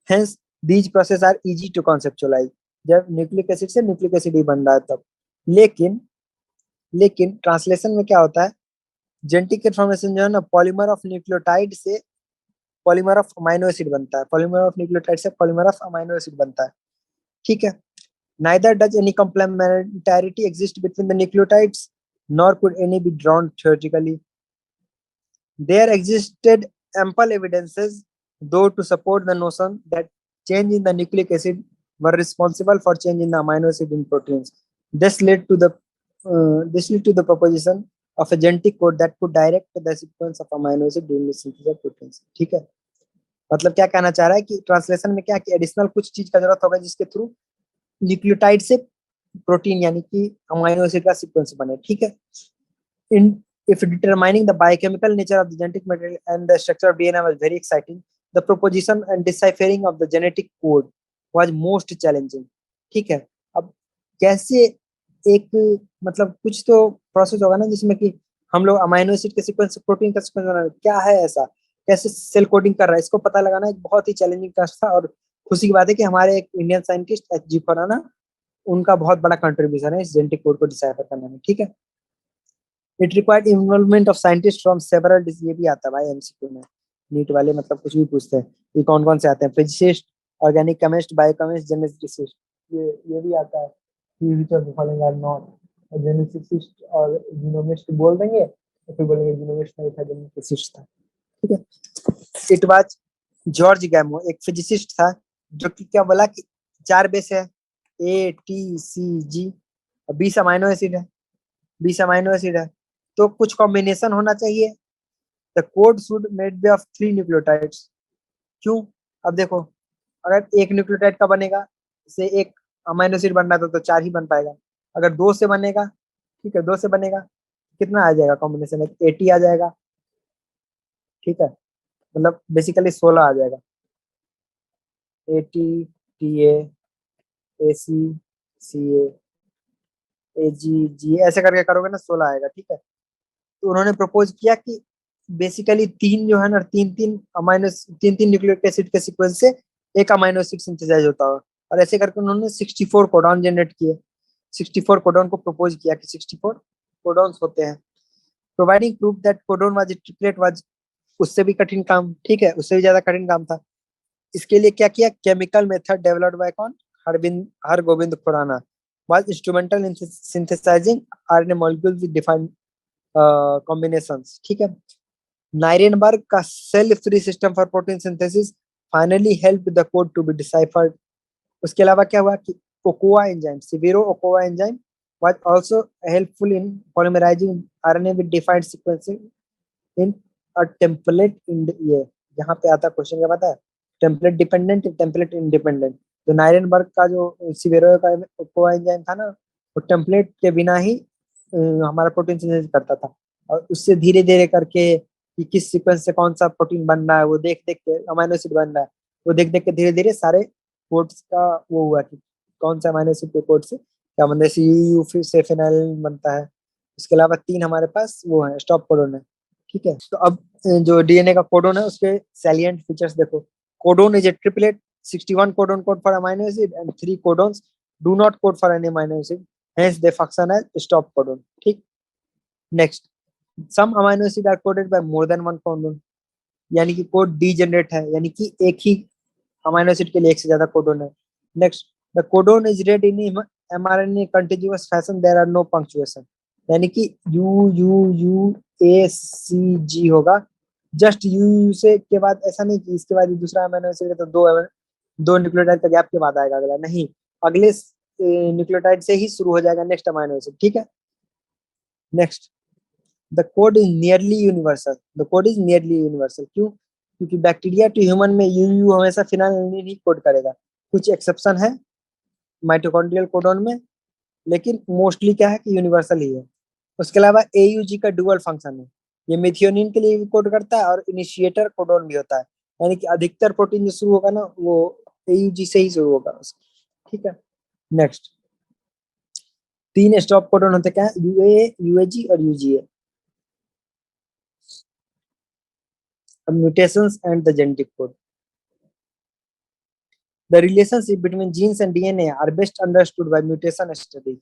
Hence, these processes are easy to conceptualize. जब न्यूक्लिक एसिड से न्यूक्लिक एसिड ही बन रहा है तब। लेकिन लेकिन ट्रांसलेशन में क्या होता है, जेनेटिक इन्फॉर्मेशन जो है ना, पॉलीमर ऑफ न्यूक्लियोटाइड से पॉलीमर ऑफ अमाइनो एसिड बनता है, पॉलीमर ऑफ न्यूक्लियोटाइड से पॉलीमर ऑफ अमाइनो एसिड बनता है। ठीक है, Neither does any complementarity exist between the nucleotides, nor could any be drawn theoretically. There existed ample evidences, though, to support the notion that change in the nucleic acid were responsible for change in the amino acid in proteins. This led to the proposition of a genetic code that could direct the sequence of amino acid during the synthesis of proteins. ठीक है, मतलब क्या कहना चाह रहा है कि translation में क्या कि एडिशनल कुछ चीज का जरूरत होगा जिसके थ्रू न्यूक्लियोटाइड से प्रोटीन यानी कि अमाइनो एसिड का सीक्वेंस बने. ठीक है, in if determining the biochemical nature of the genetic material and the structure of DNA was very exciting, the proposition and deciphering of the genetic code was most challenging. ठीक है, अब कैसे एक मतलब कुछ तो प्रोसेस होगा ना जिसमें कि हम लोग अमाइनो एसिड के सीक्वेंस प्रोटीन का सीक्वेंस बना रहे हैं. क्या है ऐसा, कैसे सेल कोडिंग कर रहा है, इसको पता लगाना एक बहुत ही चैलेंजिंग टास्क था. और खुशी की बात है कि हमारे एक Indian scientist H G Khorana, उनका बहुत बड़ा कंट्रीब्यूशन है इस जेनेटिक कोड को डिसाइफर करने में. ठीक है, it required involvement of scientist from several, ये भी आता है भाई एमसीक्यू में, नीट वाले मतलब कुछ भी पूछते हैं. ये कौन कौन से आते हैं, physicist, organic chemist, biochemist, geneticist, ये भी आता है. Which of the following are not. Geneticist और जीनोमिस्ट बोल देंगे तो फिर बोलेंगे जीनोमिस्ट नहीं था, जेनेटिसिस्ट था. ठीक है, इट वाज जॉर्ज गैमो, एक फिजिसिस्ट था जो कि क्या बोला कि 4 बेस है, A T C G, 20 amino acid है, 20 अमाइनो एसिड है, तो कुछ कॉम्बिनेशन होना चाहिए. The code should made be of 3 nucleotides. क्यों, अब देखो, अगर एक न्यूक्लियोटाइड का बनेगा से एक अमाइनो एसिड बन रहा था तो 4 ही बन पाएगा. अगर 2 से बनेगा, ठीक है, 2 से बनेगा कितना आ जाएगा कॉम्बिनेशन, 80 आ जाएगा. ठीक है, मतलब बेसिकली 16 आ जाएगा. 80 टी ए सी सी ए जी जी ऐसे करके करोगे ना 16 आएगा. ठीक है, तो उन्होंने प्रपोज किया कि बेसिकली 3 जो है ना, 3 न्यूक्लिक एसिड के सीक्वेंस से एक अमाइनो एसिड सिंथेसाइज होता है. और ऐसे करके उन्होंने 64 कोडॉन जनरेट किए. 64 कोडॉन को प्रपोज किया कि 64 कोडॉन्स होते हैं. Providing proof that codon was triplet was उससे भी कठिन काम. ठीक है, उससे भी ज्यादा कठिन काम था. इसके लिए क्या किया, केमिकल मेथड डेवलप्ड बाय कौन, Hargobind Khorana was instrumental in synthesising RNA molecules with defined combinations. ठीक है, नाइरेनबर्ग का cell free system for protein synthesis finally help the code to be deciphered. उसके अलावा क्या हुआ कि Ochoa enzyme, Severo Ochoa enzyme was also helpful in polymerising RNA with defined sequencing in a template. ये यहाँ पे आता क्वेश्चन, क्या पता है, टेम्पलेट डिपेंडेंट, टेम्पलेट इंडिपेंडेंट. तो नाइरेनबर्ग का जो सिवेरो का ओकोआ एंजाइम था ना, वो टेम्पलेट के बिना ही हमारा प्रोटीन सिंथेसिस करता था. और उससे धीरे धीरे करके कि किस सीक्वेंस से कौन सा प्रोटीन बन रहा है, वो देख देख के अमाइनो एसिड बन रहा है, वो देख देख के धीरे धीरे सारे कोड्स का वो हुआ कि कौन सा अमाइनो एसिड के कोड से क्या बनता है. जैसे यू फिर से फिनाइल बनता है. उसके अलावा 3 हमारे पास वो है स्टॉप कोडोन है. ठीक है, तो अब जो डीएनए का कोडोन है उसके सैलिएंट फीचर्स देखो. Codon is a triplet. 61 codon code for amino acid and 3 codons do not code for any amino acid, hence they function as stop codon. ठीक, next, some amino acid are coded by more than one codon, यानी कि code degenerate है, यानी कि एक ही amino acid के लिए एक से ज्यादा कोडोन है. Next, the codon is read in mRNA continuous fashion, there are no punctuation, यानी कि U U U A C G होगा. जस्ट यू यू से के बाद ऐसा नहीं कि इसके बाद दूसरा अमाइनो एसिड है तो दो न्यूक्लियोटाइड का गैप के बाद आएगा अगला, नहीं, अगले न्यूक्लियोटाइड से ही शुरू हो जाएगा नेक्स्ट अमाइनो एसिड. ठीक है, next, the code is nearly universal. The code is nearly universal क्यों, क्योंकि बैक्टीरिया टू ह्यूमन में यू यू हमेशा फिनाइल ही कोड करेगा. कुछ एक्सेप्शन है माइटोकॉन्ड्रियल कोडोन में, लेकिन मोस्टली क्या है कि यूनिवर्सल ही है. उसके अलावा एयूजी का डुअल फंक्शन है, ये मिथियोनिन के लिए भी कोड करता है और इनिशिएटर कोडोन भी होता है, यानी कि अधिकतर प्रोटीन जो शुरू होगा ना वो एयूजी से ही शुरू होगा. ठीक है, नेक्स्ट, 3 स्टॉप कोडोन होते क्या है, यूए, यूएजी और UGA. Mutations and the genetic code. The relationship between genes and DNA are best understood by mutation studies.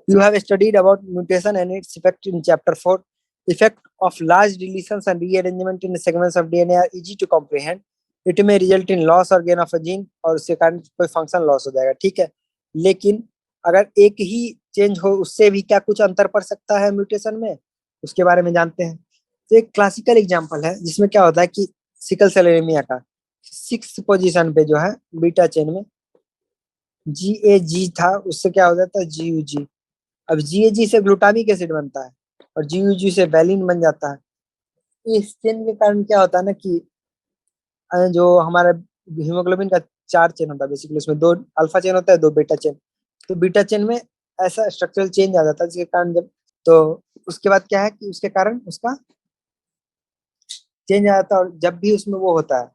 You have studied about mutation and its effect in chapter 4. Effect of large deletions and rearrangement in the segments of DNA are easy to comprehend. It may result in loss or gain of a gene और उसके कारण कोई function loss हो जाएगा. ठीक है, लेकिन अगर एक ही चेंज हो उससे भी क्या कुछ अंतर पड़ सकता है म्यूटेशन में, उसके बारे में जानते हैं। तो एक क्लासिकल एग्जांपल है जिसमें क्या होता है कि सिकल सेल एनीमिया का 6th पोजीशन पे जो है बीटा चेन में GAG था, उससे क्या हो जाता है GUG। अब GAG से ग्लूटामिक एसिड बनता है और GUG से वैलिन बन जाता है। इस चेन के कारण क्या होता है ना कि जो हमारा हीमोग्लोबिन का 4 चेन होता है बेसिकली, उसमें 2 अल्फा चेन होता है, 2 बीटा चेन। तो बीटा चेन में ऐसा स्ट्रक्चरल चेंज आ जाता है जिसके कारण जब, तो उसके बाद क्या है कि उसके कारण उसका चेंज आ जाता है, और जब भी उसमें वो होता है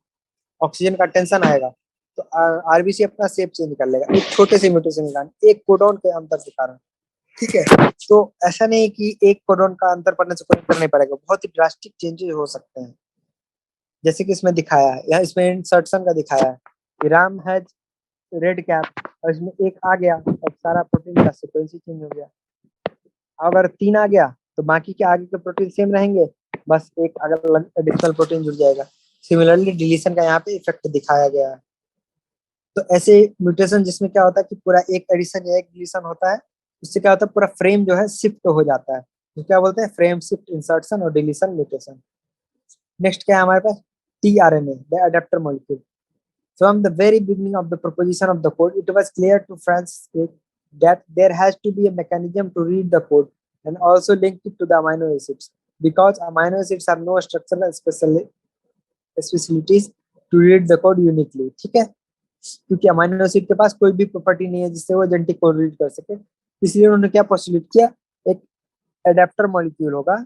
ऑक्सीजन का टेंशन आएगा तो आरबीसी अपना शेप चेंज कर लेगा एक छोटे से म्यूटेशन के कारण, एक कोडॉन के अंतर के कारण। ठीक है, तो ऐसा नहीं कि एक कोडॉन का अंतर पड़ने से कोई अंतर नहीं पड़ेगा, बहुत ही ड्रास्टिक चेंजेस हो सकते हैं। जैसे कि इसमें दिखाया है, यहाँ इसमें इंसर्शन का दिखाया है कि राम हैज रेड कैप, और इसमें एक आ गया और सारा प्रोटीन का सीक्वेंस चेंज हो गया। अगर 3 आ गया तो बाकी के आगे के प्रोटीन सेम रहेंगे, बस एक अगर एडिशनल प्रोटीन जुड़ जाएगा। सिमिलरली डिलीशन का यहाँ पे इफेक्ट दिखाया गया है। तो ऐसे म्यूटेशन जिसमें क्या होता है कि पूरा एक एडिशन या एक डिलीशन होता है, उससे क्या होता है पूरा फ्रेम जो है शिफ्ट हो जाता है, तो क्या बोलते हैं फ्रेम शिफ्ट इंसर्शन और डिलीशन म्यूटेशन। नेक्स्ट क्या है हमारे पास, tRNA, the adapter molecule. From the very beginning of the proposition of the code, it was clear to Franz Crick that there has to be a mechanism to read the code and also link it to the amino acids, because amino acids have no structural specialties to read the code uniquely। ठीक है, क्योंकि amino acid के पास कोई भी property नहीं है जिससे वो जेनेटिक कोड रीड कर सके, इसलिए उन्होंने क्या पोस्टुलेट किया, एक एडेप्टर मॉलिक्यूल होगा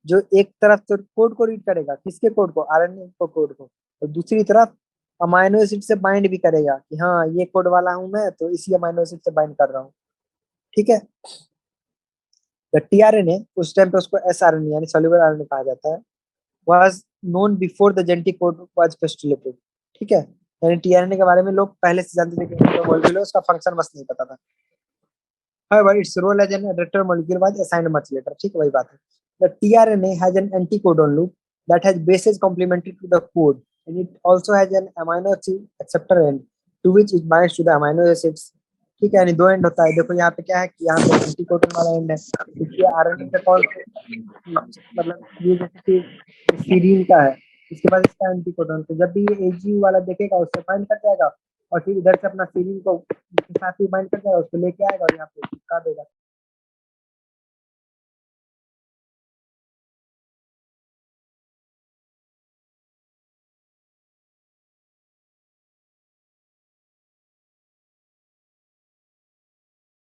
जो एक तरफ तो कोड को रीड करेगा, किसके कोड को, आरएनए को कोड को, और दूसरी तरफ अमाइनो एसिड से बाइंड भी करेगा कि हाँ ये कोड वाला हूं मैं, तो इसी अमाइनो एसिड से बाइंड कर रहा हूँ। ठीक है, द टीआरएनए, उस टाइम पे उसको एसआरएनए यानी सॉल्युबल आरएनए कहा जाता है, was known before the genetic code was postulated. ठीक है, यानी टीआरएनए के बारे में लोग पहले से जानते थे कि मॉलिक्यूल है, उसका फंक्शन बस नहीं पता था। However, its role as an adapter molecule was assigned much later। ठीक वही बात है। The tRNA has an anticodon loop that has bases complementary to the code, and it also has an amino acid acceptor end to which it binds to the amino acids। ठीक है, यानी 2 and होता है। देखो यहाँ पे क्या है कि यहाँ पे एंटीकोडन वाला एंड है, इसलिए आरएनए का कौन मतलब ये जैसे कि सीरीन का है, इसके बाद इसका एंटीकोडन, तो जब भी ये एजीयू वाला देखेगा उससे बाइंड कर जाएगा, और फिर इधर से अपना सीरीन को के साथ ही बाइंड कर जाएगा, उसको लेके आएगा और यहाँ पे चिपका देगा।